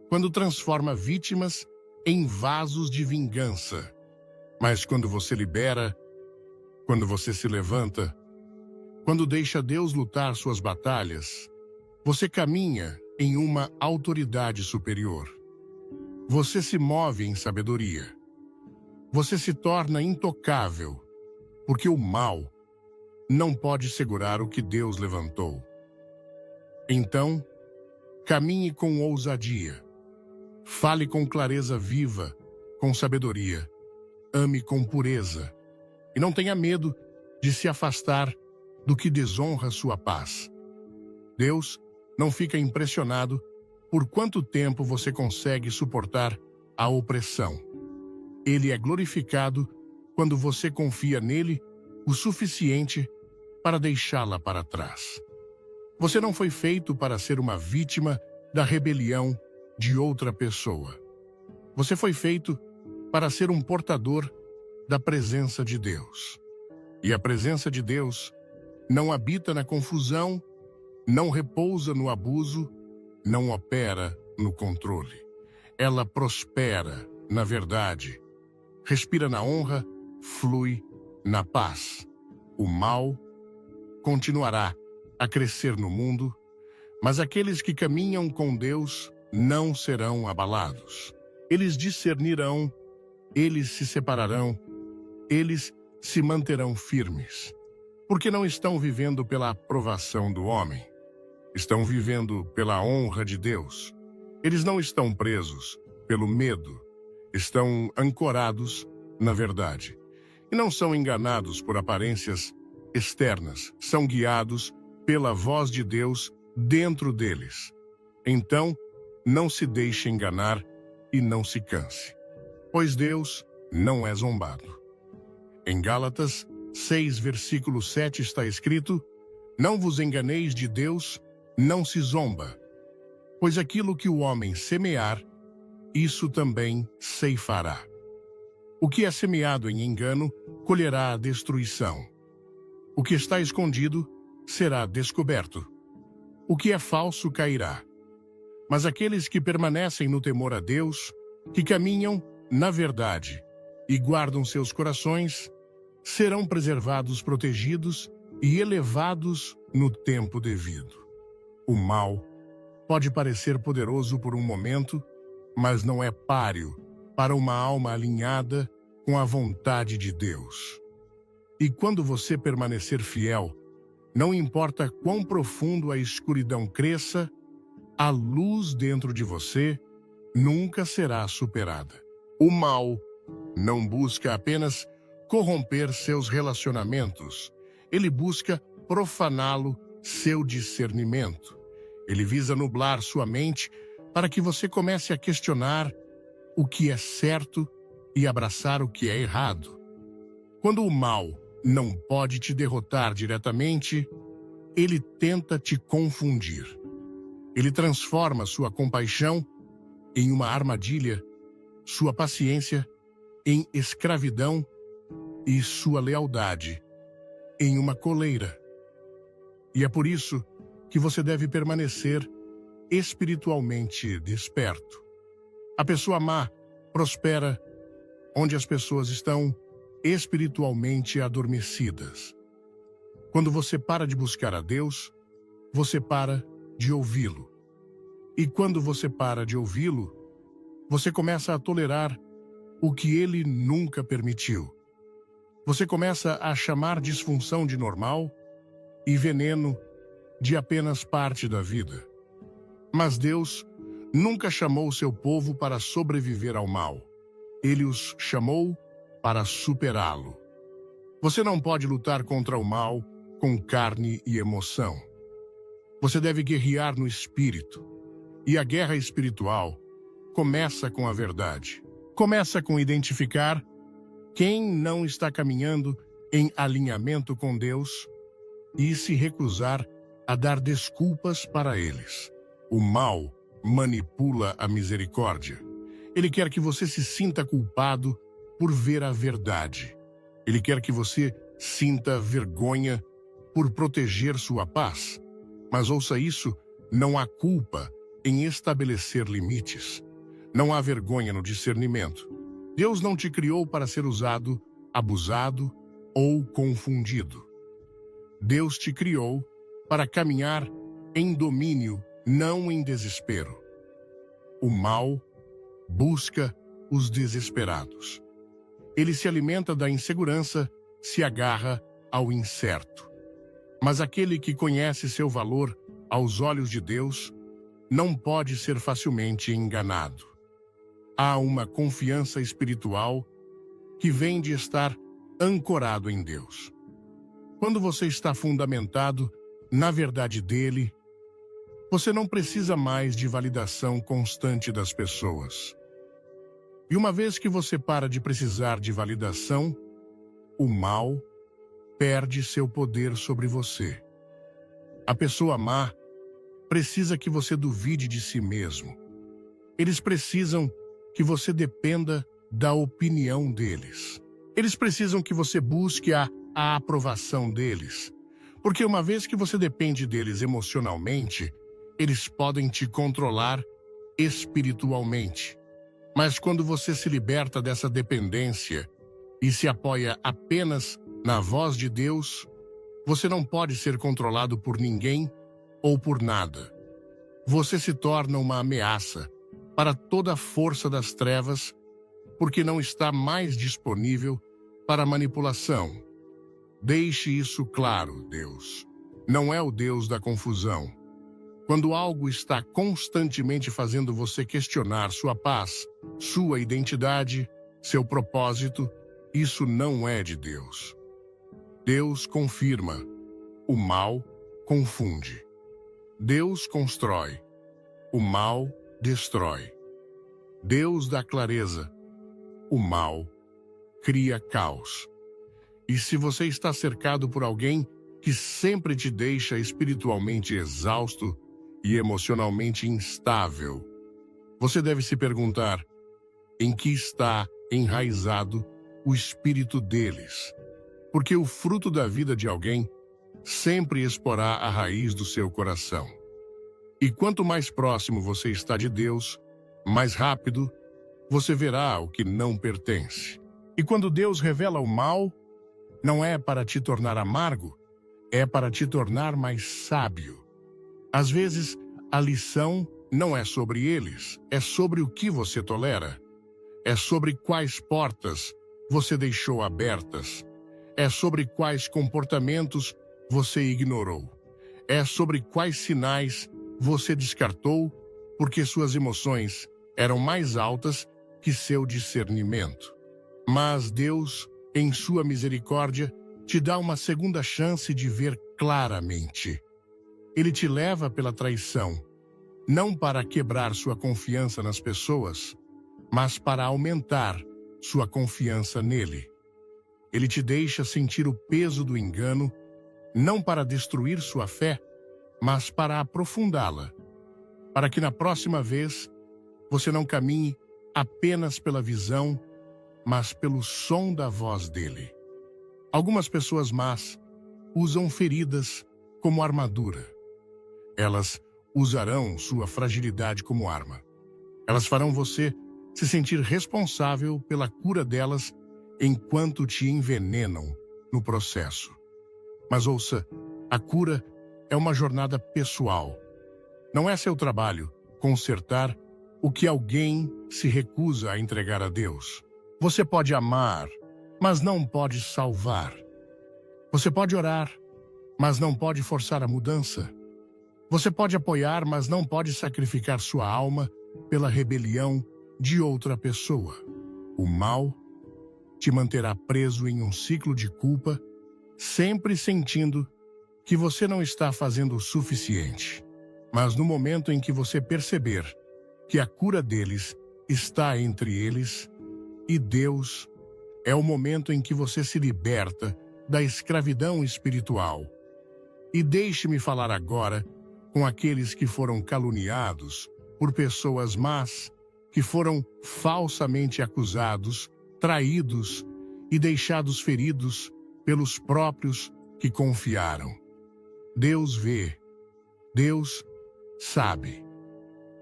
quando transforma vítimas em vasos de vingança. Mas quando você libera, quando você se levanta, quando deixa Deus lutar suas batalhas, você caminha em uma autoridade superior. Você se move em sabedoria. Você se torna intocável, porque o mal não pode segurar o que Deus levantou. Então, caminhe com ousadia. Fale com clareza viva, com sabedoria. Ame com pureza. E não tenha medo de se afastar do que desonra sua paz. Deus não fica impressionado por quanto tempo você consegue suportar a opressão. Ele é glorificado quando você confia nele o suficiente para deixá-la para trás. Você não foi feito para ser uma vítima da rebelião de outra pessoa. Você foi feito para ser um portador da presença de Deus. E a presença de Deus não habita na confusão, não repousa no abuso, não opera no controle. Ela prospera na verdade, respira na honra, flui na paz. O mal continuará a crescer no mundo, mas aqueles que caminham com Deus não serão abalados. Eles discernirão, eles se separarão, eles se manterão firmes, porque não estão vivendo pela aprovação do homem, estão vivendo pela honra de Deus. Eles não estão presos pelo medo, estão ancorados na verdade. E não são enganados por aparências externas, são guiados pela voz de Deus dentro deles. Então, não se deixe enganar e não se canse, pois Deus não é zombado. Em Gálatas 6, versículo 7 está escrito: não vos enganeis de Deus, não se zomba, pois aquilo que o homem semear, isso também ceifará. O que é semeado em engano, colherá a destruição. O que está escondido, será descoberto. O que é falso, cairá. Mas aqueles que permanecem no temor a Deus, que caminham na verdade e guardam seus corações, serão preservados, protegidos e elevados no tempo devido. O mal pode parecer poderoso por um momento, mas não é páreo para uma alma alinhada com a vontade de Deus. E quando você permanecer fiel, não importa quão profundo a escuridão cresça, a luz dentro de você nunca será superada. O mal não busca apenas corromper seus relacionamentos. Ele busca profaná-lo, seu discernimento. Ele visa nublar sua mente para que você comece a questionar o que é certo e abraçar o que é errado. Quando o mal não pode te derrotar diretamente, ele tenta te confundir. Ele transforma sua compaixão em uma armadilha, sua paciência em escravidão e sua lealdade em uma coleira. E é por isso que você deve permanecer espiritualmente desperto. A pessoa má prospera onde as pessoas estão espiritualmente adormecidas. Quando você para de buscar a Deus, você para de ouvi-lo. E quando você para de ouvi-lo, você começa a tolerar o que ele nunca permitiu. Você começa a chamar disfunção de normal e veneno de apenas parte da vida. Mas Deus nunca chamou seu povo para sobreviver ao mal. Ele os chamou para superá-lo. Você não pode lutar contra o mal com carne e emoção. Você deve guerrear no espírito. E a guerra espiritual começa com a verdade. Começa com identificar quem não está caminhando em alinhamento com Deus e se recusar a dar desculpas para eles. O mal manipula a misericórdia. Ele quer que você se sinta culpado por ver a verdade. Ele quer que você sinta vergonha por proteger sua paz. Mas ouça isso, não há culpa em estabelecer limites. Não há vergonha no discernimento. Deus não te criou para ser usado, abusado ou confundido. Deus te criou para caminhar em domínio, não em desespero. O mal busca os desesperados. Ele se alimenta da insegurança, se agarra ao incerto. Mas aquele que conhece seu valor aos olhos de Deus não pode ser facilmente enganado. Há uma confiança espiritual que vem de estar ancorado em Deus. Quando você está fundamentado na verdade dele, você não precisa mais de validação constante das pessoas. E uma vez que você para de precisar de validação, o mal perde seu poder sobre você. A pessoa má precisa que você duvide de si mesmo. Eles precisam que você dependa da opinião deles. Eles precisam que você busque a aprovação deles. Porque uma vez que você depende deles emocionalmente, eles podem te controlar espiritualmente. Mas quando você se liberta dessa dependência e se apoia apenas na voz de Deus, você não pode ser controlado por ninguém ou por nada. Você se torna uma ameaça para toda a força das trevas, porque não está mais disponível para manipulação. Deixe isso claro, Deus. Não é o Deus da confusão. Quando algo está constantemente fazendo você questionar sua paz, sua identidade, seu propósito, isso não é de Deus. Deus confirma. O mal confunde. Deus constrói. O mal destrói. Deus dá clareza. O mal cria caos. E se você está cercado por alguém que sempre te deixa espiritualmente exausto e emocionalmente instável, você deve se perguntar em que está enraizado o espírito deles. Porque o fruto da vida de alguém sempre exporá a raiz do seu coração. E quanto mais próximo você está de Deus, mais rápido você verá o que não pertence. E quando Deus revela o mal, não é para te tornar amargo, é para te tornar mais sábio. Às vezes, a lição não é sobre eles, é sobre o que você tolera. É sobre quais portas você deixou abertas. É sobre quais comportamentos você ignorou. É sobre quais sinais você descartou porque suas emoções eram mais altas que seu discernimento. Mas Deus, em sua misericórdia, te dá uma segunda chance de ver claramente. Ele te leva pela traição, não para quebrar sua confiança nas pessoas, mas para aumentar sua confiança nele. Ele te deixa sentir o peso do engano, não para destruir sua fé, mas para aprofundá-la, para que na próxima vez você não caminhe apenas pela visão, mas pelo som da voz dele. Algumas pessoas más usam feridas como armadura. Elas usarão sua fragilidade como arma. Elas farão você se sentir responsável pela cura delas enquanto te envenenam no processo. Mas ouça, a cura é uma jornada pessoal. Não é seu trabalho consertar o que alguém se recusa a entregar a Deus. Você pode amar, mas não pode salvar. Você pode orar, mas não pode forçar a mudança. Você pode apoiar, mas não pode sacrificar sua alma pela rebelião de outra pessoa. O mal te manterá preso em um ciclo de culpa, sempre sentindo que você não está fazendo o suficiente. Mas no momento em que você perceber que a cura deles está entre eles e Deus, é o momento em que você se liberta da escravidão espiritual. E deixe-me falar agora com aqueles que foram caluniados por pessoas más, que foram falsamente acusados, traídos e deixados feridos pelos próprios que confiaram. Deus vê, Deus sabe.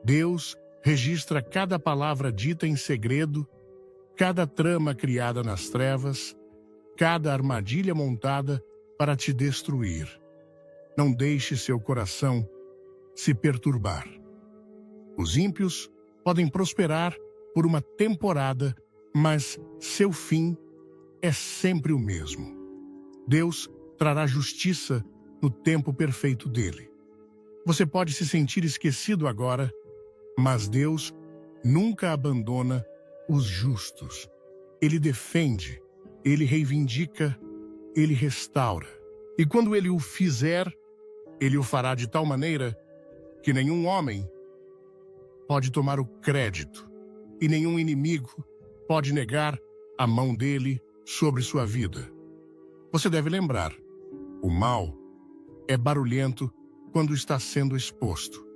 Deus registra cada palavra dita em segredo, cada trama criada nas trevas, cada armadilha montada para te destruir. Não deixe seu coração se perturbar. Os ímpios podem prosperar por uma temporada, mas seu fim é sempre o mesmo. Deus trará justiça no tempo perfeito dele. Você pode se sentir esquecido agora, mas Deus nunca abandona os justos. Ele defende, ele reivindica, ele restaura. E quando ele o fizer, ele o fará de tal maneira que nenhum homem pode tomar o crédito e nenhum inimigo pode negar a mão dele sobre sua vida. Você deve lembrar, o mal é barulhento quando está sendo exposto.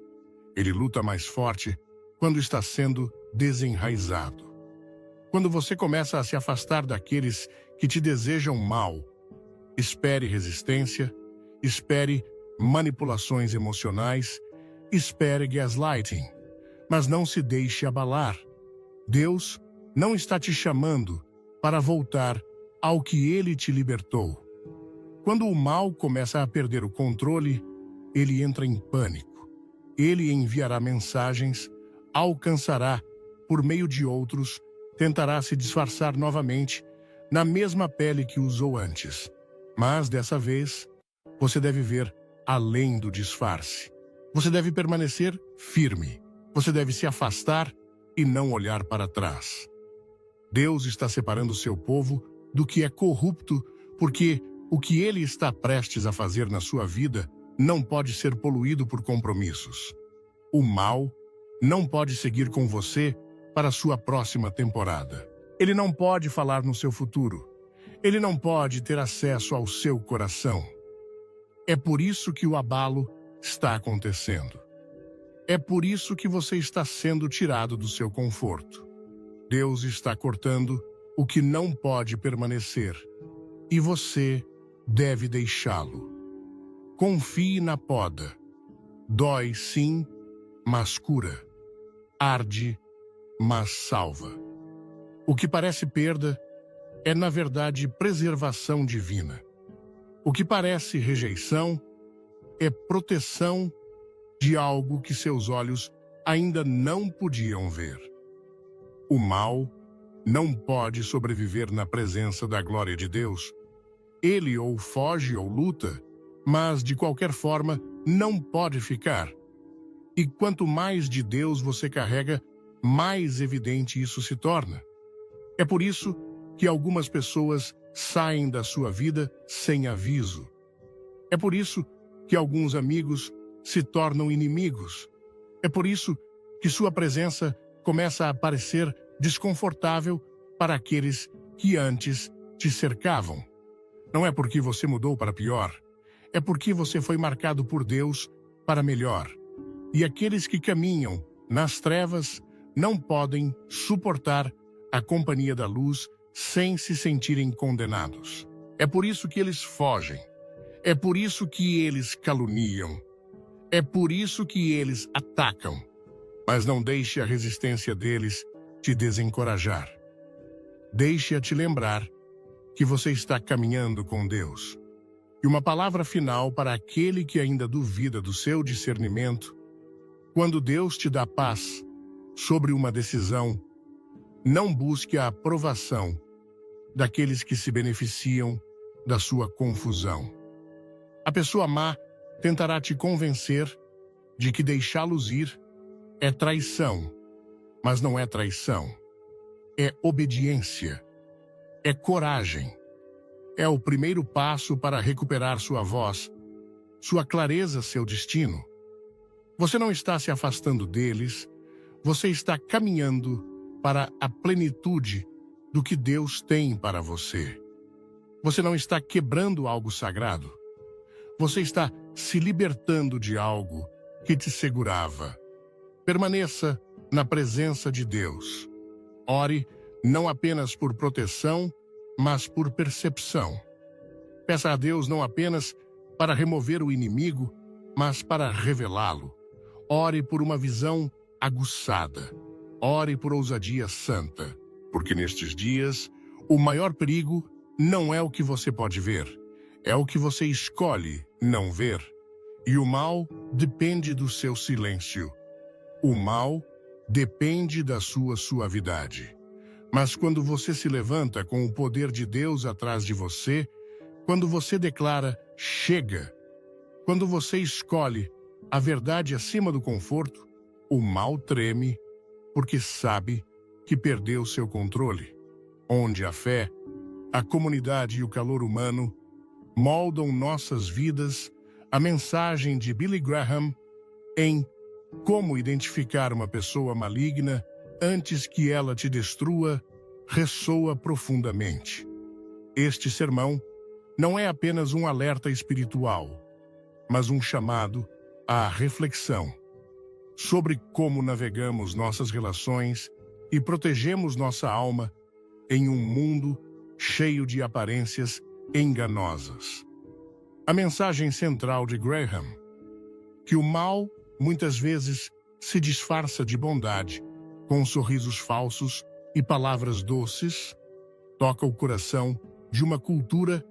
Ele luta mais forte quando está sendo desenraizado. Quando você começa a se afastar daqueles que te desejam mal, espere resistência, espere manipulações emocionais, espere gaslighting, mas não se deixe abalar. Deus não está te chamando para voltar ao que ele te libertou. Quando o mal começa a perder o controle, ele entra em pânico. Ele enviará mensagens, alcançará por meio de outros, tentará se disfarçar novamente na mesma pele que usou antes. Mas dessa vez, você deve ver além do disfarce. Você deve permanecer firme. Você deve se afastar e não olhar para trás. Deus está separando seu povo do que é corrupto, porque o que ele está prestes a fazer na sua vida não pode ser poluído por compromissos. O mal não pode seguir com você para sua próxima temporada. Ele não pode falar no seu futuro. Ele não pode ter acesso ao seu coração. É por isso que o abalo está acontecendo. É por isso que você está sendo tirado do seu conforto. Deus está cortando o que não pode permanecer, e você deve deixá-lo. Confie na poda. Dói sim, mas cura. Arde, mas salva. O que parece perda é, na verdade, preservação divina. O que parece rejeição é proteção de algo que seus olhos ainda não podiam ver. O mal não pode sobreviver na presença da glória de Deus. Ele ou foge ou luta, mas de qualquer forma não pode ficar. E quanto mais de Deus você carrega, mais evidente isso se torna. É por isso que algumas pessoas saem da sua vida sem aviso. É por isso que alguns amigos se tornam inimigos. É por isso que sua presença começa a parecer desconfortável para aqueles que antes te cercavam. Não é porque você mudou para pior, é porque você foi marcado por Deus para melhor. E aqueles que caminham nas trevas não podem suportar a companhia da luz sem se sentirem condenados. É por isso que eles fogem. É por isso que eles caluniam. É por isso que eles atacam. Mas não deixe a resistência deles te desencorajar. Deixe-a te lembrar que você está caminhando com Deus. E uma palavra final para aquele que ainda duvida do seu discernimento: quando Deus te dá paz sobre uma decisão, não busque a aprovação daqueles que se beneficiam da sua confusão. A pessoa má tentará te convencer de que deixá-los ir é traição, mas não é traição. É obediência, é coragem. É o primeiro passo para recuperar sua voz, sua clareza, seu destino. Você não está se afastando deles, você está caminhando para a plenitude do que Deus tem para você. Você não está quebrando algo sagrado. Você está se libertando de algo que te segurava. Permaneça na presença de Deus. Ore não apenas por proteção, mas por percepção. Peça a Deus não apenas para remover o inimigo, mas para revelá-lo. Ore por uma visão aguçada. Ore por ousadia santa, porque nestes dias o maior perigo não é o que você pode ver, é o que você escolhe não ver. E o mal depende do seu silêncio. O mal depende da sua suavidade. Mas quando você se levanta com o poder de Deus atrás de você, quando você declara chega, quando você escolhe a verdade acima do conforto, o mal treme porque sabe que perdeu seu controle. Onde a fé, a comunidade e o calor humano moldam nossas vidas, a mensagem de Billy Graham em Como Identificar uma Pessoa Maligna Antes que Ela Te Destrua ressoa profundamente. Este sermão não é apenas um alerta espiritual, mas um chamado à reflexão sobre como navegamos nossas relações e protegemos nossa alma em um mundo cheio de aparências enganosas. A mensagem central de Graham, que o mal muitas vezes se disfarça de bondade, com sorrisos falsos e palavras doces, toca o coração de uma cultura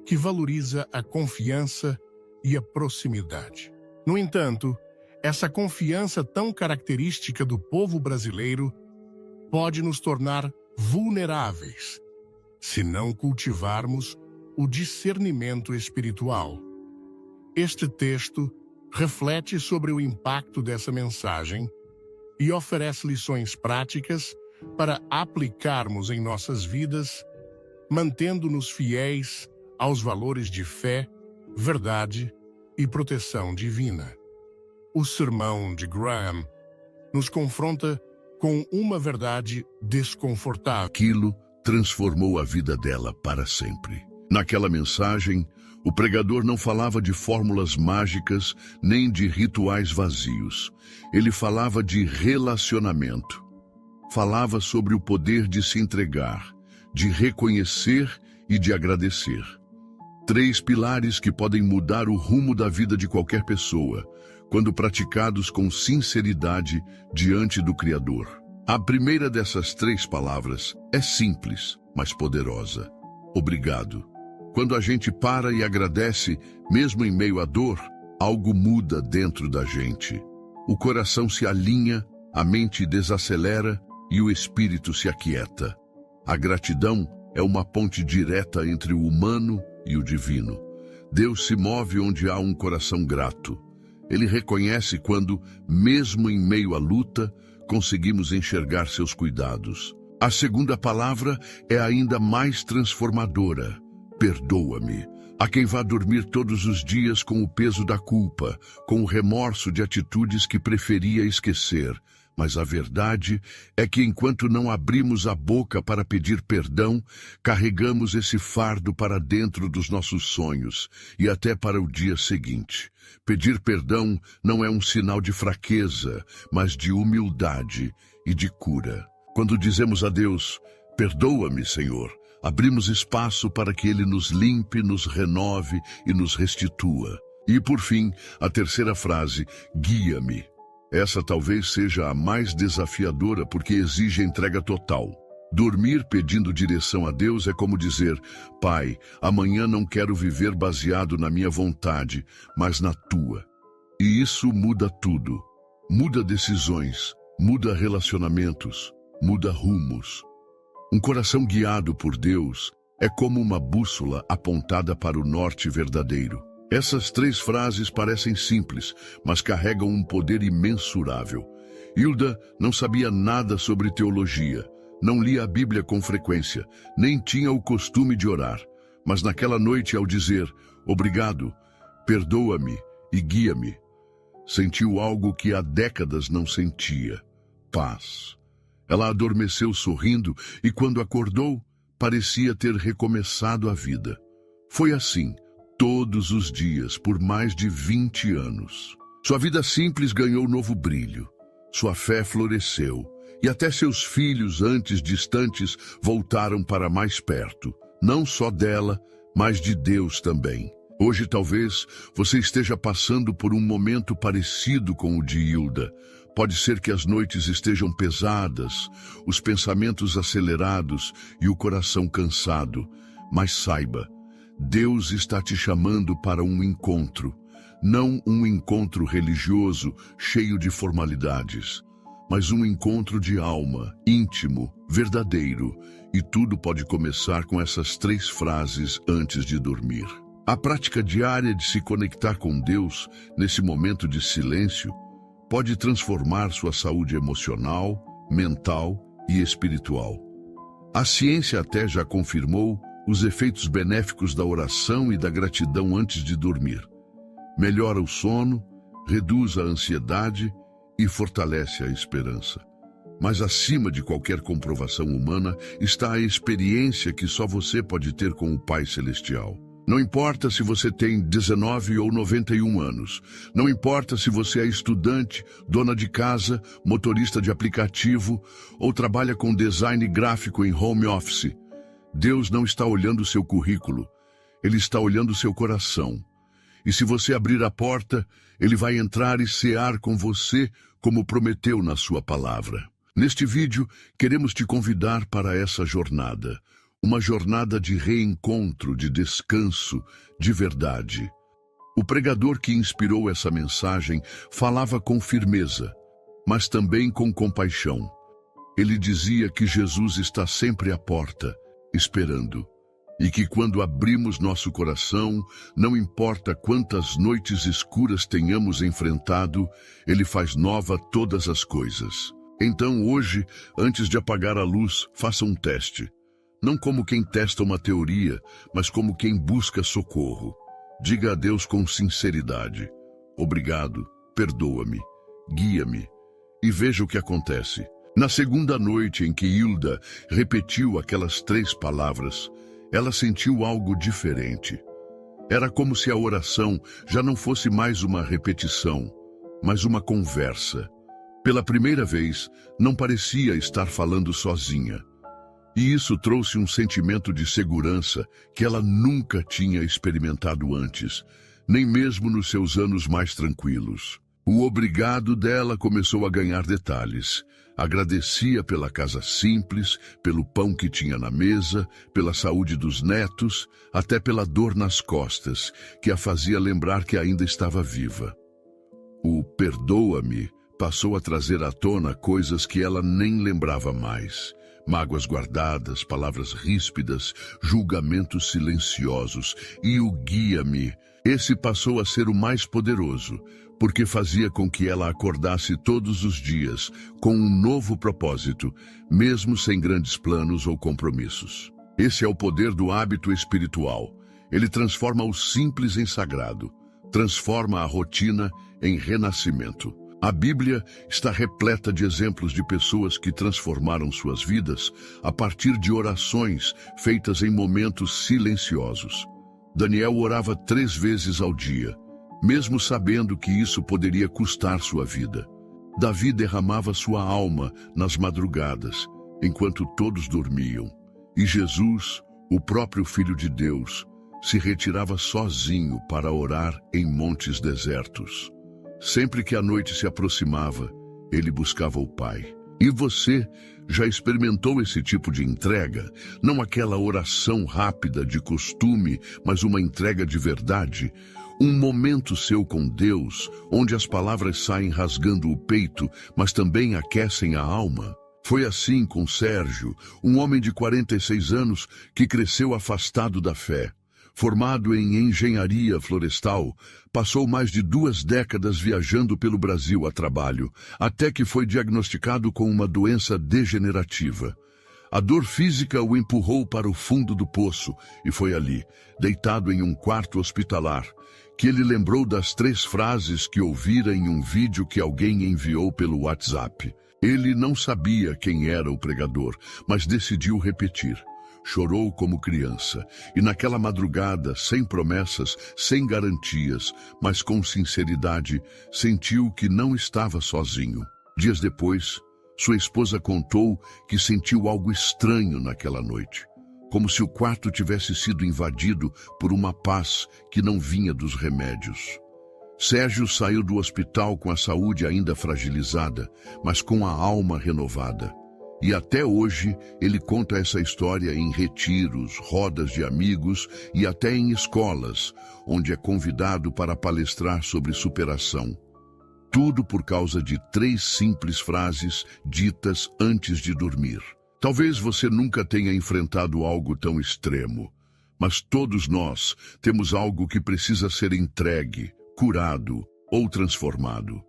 que valoriza a confiança e a proximidade. No entanto, essa confiança tão característica do povo brasileiro pode nos tornar vulneráveis se não cultivarmos o discernimento espiritual. Este texto reflete sobre o impacto dessa mensagem e oferece lições práticas para aplicarmos em nossas vidas, mantendo-nos fiéis aos valores de fé, verdade e proteção divina. O sermão de Graham nos confronta com uma verdade desconfortável. Aquilo transformou a vida dela para sempre. Naquela mensagem, o pregador não falava de fórmulas mágicas nem de rituais vazios. Ele falava de relacionamento. Falava sobre o poder de se entregar, de reconhecer e de agradecer. 3 pilares que podem mudar o rumo da vida de qualquer pessoa, quando praticados com sinceridade diante do Criador. A primeira dessas 3 palavras é simples, mas poderosa. Obrigado. Quando a gente para e agradece, mesmo em meio à dor, algo muda dentro da gente. O coração se alinha, a mente desacelera e o espírito se aquieta. A gratidão é uma ponte direta entre o humano e o divino. Deus se move onde há um coração grato. Ele reconhece quando, mesmo em meio à luta, conseguimos enxergar seus cuidados. A segunda palavra é ainda mais transformadora: perdoa-me. Há quem vá dormir todos os dias com o peso da culpa, com o remorso de atitudes que preferia esquecer. Mas a verdade é que enquanto não abrimos a boca para pedir perdão, carregamos esse fardo para dentro dos nossos sonhos e até para o dia seguinte. Pedir perdão não é um sinal de fraqueza, mas de humildade e de cura. Quando dizemos a Deus, perdoa-me, Senhor, abrimos espaço para que Ele nos limpe, nos renove e nos restitua. E, por fim, a terceira frase, guia-me. Essa talvez seja a mais desafiadora porque exige entrega total. Dormir pedindo direção a Deus é como dizer, Pai, amanhã não quero viver baseado na minha vontade, mas na Tua. E isso muda tudo. Muda decisões, muda relacionamentos, muda rumos. Um coração guiado por Deus é como uma bússola apontada para o norte verdadeiro. Essas três frases parecem simples, mas carregam um poder imensurável. Hilda não sabia nada sobre teologia, não lia a Bíblia com frequência, nem tinha o costume de orar. Mas naquela noite, ao dizer, obrigado, perdoa-me e guia-me, sentiu algo que há décadas não sentia: paz. Ela adormeceu sorrindo e, quando acordou, parecia ter recomeçado a vida. Foi assim, todos os dias, por mais de 20 anos. Sua vida simples ganhou novo brilho. Sua fé floresceu. E até seus filhos, antes distantes, voltaram para mais perto. Não só dela, mas de Deus também. Hoje, talvez, você esteja passando por um momento parecido com o de Hilda. Pode ser que as noites estejam pesadas, os pensamentos acelerados e o coração cansado. Mas saiba, Deus está te chamando para um encontro. Não um encontro religioso, cheio de formalidades, mas um encontro de alma, íntimo, verdadeiro. E tudo pode começar com essas três frases antes de dormir. A prática diária de se conectar com Deus, nesse momento de silêncio, pode transformar sua saúde emocional, mental e espiritual. A ciência até já confirmou os efeitos benéficos da oração e da gratidão antes de dormir. Melhora o sono, reduz a ansiedade e fortalece a esperança. Mas acima de qualquer comprovação humana está a experiência que só você pode ter com o Pai Celestial. Não importa se você tem 19 ou 91 anos. Não importa se você é estudante, dona de casa, motorista de aplicativo ou trabalha com design gráfico em home office. Deus não está olhando seu currículo. Ele está olhando seu coração. E se você abrir a porta, Ele vai entrar e cear com você, como prometeu na sua palavra. Neste vídeo, queremos te convidar para essa jornada. Uma jornada de reencontro, de descanso, de verdade. O pregador que inspirou essa mensagem falava com firmeza, mas também com compaixão. Ele dizia que Jesus está sempre à porta, esperando, e que quando abrimos nosso coração, não importa quantas noites escuras tenhamos enfrentado, Ele faz nova todas as coisas. Então hoje, antes de apagar a luz, faça um teste. Não como quem testa uma teoria, mas como quem busca socorro. Diga a Deus com sinceridade: obrigado, perdoa-me, guia-me, e veja o que acontece. Na segunda noite em que Hilda repetiu aquelas três palavras, ela sentiu algo diferente. Era como se a oração já não fosse mais uma repetição, mas uma conversa. Pela primeira vez, não parecia estar falando sozinha. E isso trouxe um sentimento de segurança que ela nunca tinha experimentado antes, nem mesmo nos seus anos mais tranquilos. O obrigado dela começou a ganhar detalhes. Agradecia pela casa simples, pelo pão que tinha na mesa, pela saúde dos netos, até pela dor nas costas, que a fazia lembrar que ainda estava viva. O perdoa-me passou a trazer à tona coisas que ela nem lembrava mais. Mágoas guardadas, palavras ríspidas, julgamentos silenciosos. E o guia-me, esse passou a ser o mais poderoso, porque fazia com que ela acordasse todos os dias com um novo propósito, mesmo sem grandes planos ou compromissos. Esse é o poder do hábito espiritual. Ele transforma o simples em sagrado, transforma a rotina em renascimento. A Bíblia está repleta de exemplos de pessoas que transformaram suas vidas a partir de orações feitas em momentos silenciosos. Daniel orava 3 vezes ao dia, mesmo sabendo que isso poderia custar sua vida. Davi derramava sua alma nas madrugadas, enquanto todos dormiam. E Jesus, o próprio Filho de Deus, se retirava sozinho para orar em montes desertos. Sempre que a noite se aproximava, ele buscava o Pai. E você já experimentou esse tipo de entrega? Não aquela oração rápida de costume, mas uma entrega de verdade? Um momento seu com Deus, onde as palavras saem rasgando o peito, mas também aquecem a alma? Foi assim com Sérgio, um homem de 46 anos que cresceu afastado da fé. Formado em engenharia florestal, passou mais de 2 décadas viajando pelo Brasil a trabalho, até que foi diagnosticado com uma doença degenerativa. A dor física o empurrou para o fundo do poço e foi ali, deitado em um quarto hospitalar, que ele lembrou das 3 frases que ouvira em um vídeo que alguém enviou pelo WhatsApp. Ele não sabia quem era o pregador, mas decidiu repetir. Chorou como criança, e naquela madrugada, sem promessas, sem garantias, mas com sinceridade, sentiu que não estava sozinho. Dias depois, sua esposa contou que sentiu algo estranho naquela noite, como se o quarto tivesse sido invadido por uma paz que não vinha dos remédios. Sérgio saiu do hospital com a saúde ainda fragilizada, mas com a alma renovada. E até hoje ele conta essa história em retiros, rodas de amigos e até em escolas, onde é convidado para palestrar sobre superação. Tudo por causa de 3 simples frases ditas antes de dormir. Talvez você nunca tenha enfrentado algo tão extremo, mas todos nós temos algo que precisa ser entregue, curado ou transformado.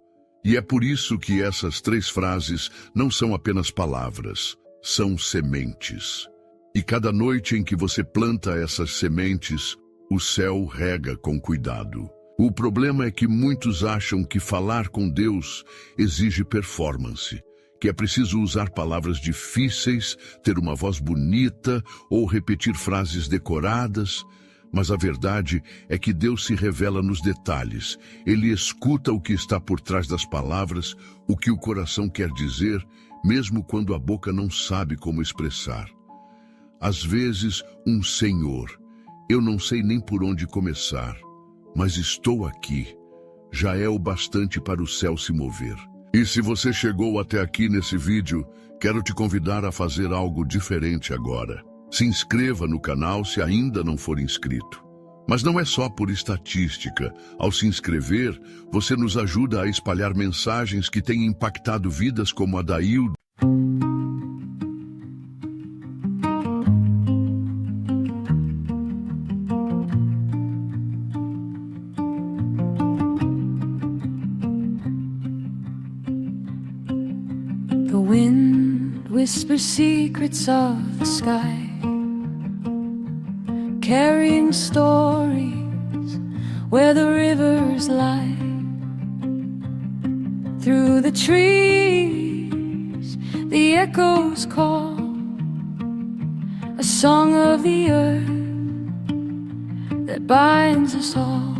E é por isso que essas 3 frases não são apenas palavras, são sementes. E cada noite em que você planta essas sementes, o céu rega com cuidado. O problema é que muitos acham que falar com Deus exige performance, que é preciso usar palavras difíceis, ter uma voz bonita ou repetir frases decoradas. Mas a verdade é que Deus se revela nos detalhes. Ele escuta o que está por trás das palavras, o que o coração quer dizer, mesmo quando a boca não sabe como expressar. Às vezes, um Senhor, eu não sei nem por onde começar, mas estou aqui, já é o bastante para o céu se mover. E se você chegou até aqui nesse vídeo, quero te convidar a fazer algo diferente agora. Se inscreva no canal se ainda não for inscrito. Mas não é só por estatística. Ao se inscrever, você nos ajuda a espalhar mensagens que têm impactado vidas como a da Hilda. The wind whispers secrets of the sky, carrying stories where the rivers lie. Through the trees, the echoes call, a song of the earth that binds us all.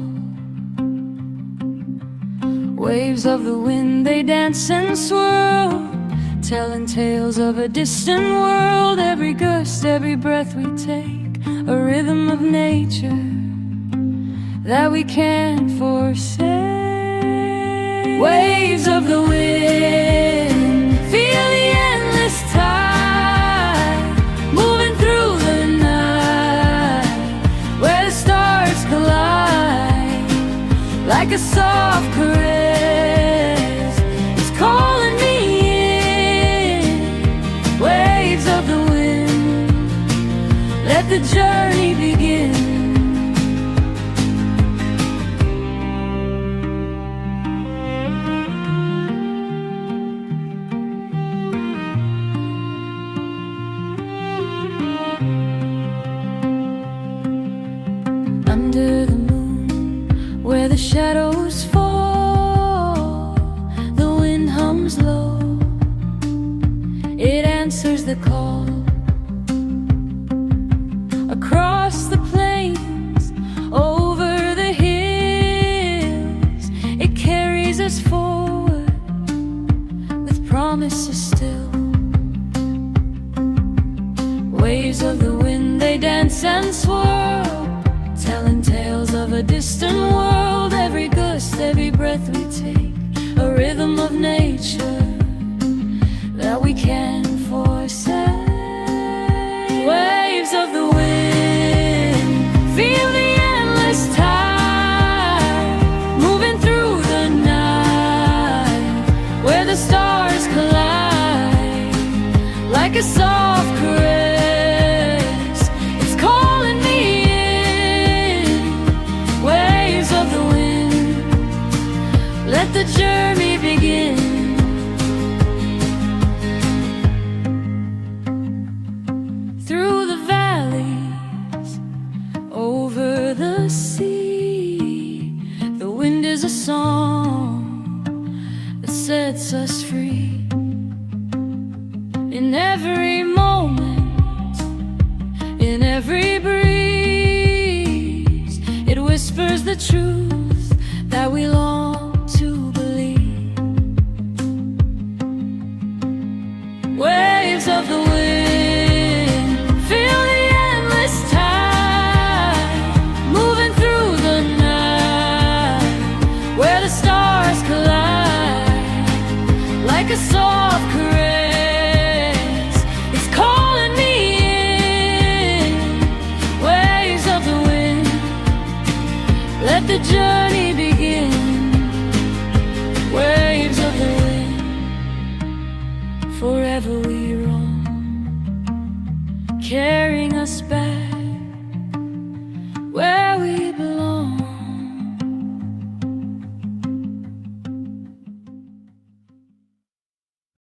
Waves of the wind, they dance and swirl, telling tales of a distant world. Every gust, every breath we take, a rhythm of nature that we can't forsake. Waves of the wind, feel the endless tide moving through the night, where the stars collide like a soft caress. It's calling me in. Waves of the Let the journey begin. Under the moon, where the shadows fall, the wind hums low. It answers the call. Across the plains, over the hills, it carries us forward with promises still. Waves of the wind, they dance and swirl, telling tales of a distant world. Every gust, every breath we take, a rhythm of nature that we can't forsake. Waves of the wind, feel the endless tide, moving through the night, where the stars collide, like a soft caress, it's calling me in. Waves of the wind, let the journey begin. Through the valleys, over the sea, the wind is a song that sets us free. In every moment, in every breeze, it whispers the truth that we long to believe. Waves of the wind, feel the endless tide, moving through the night, where the stars collide, like a soft caress, it's calling me in. Waves of the wind, let the journey begin. Waves of the wind, forever we roam, carrying us back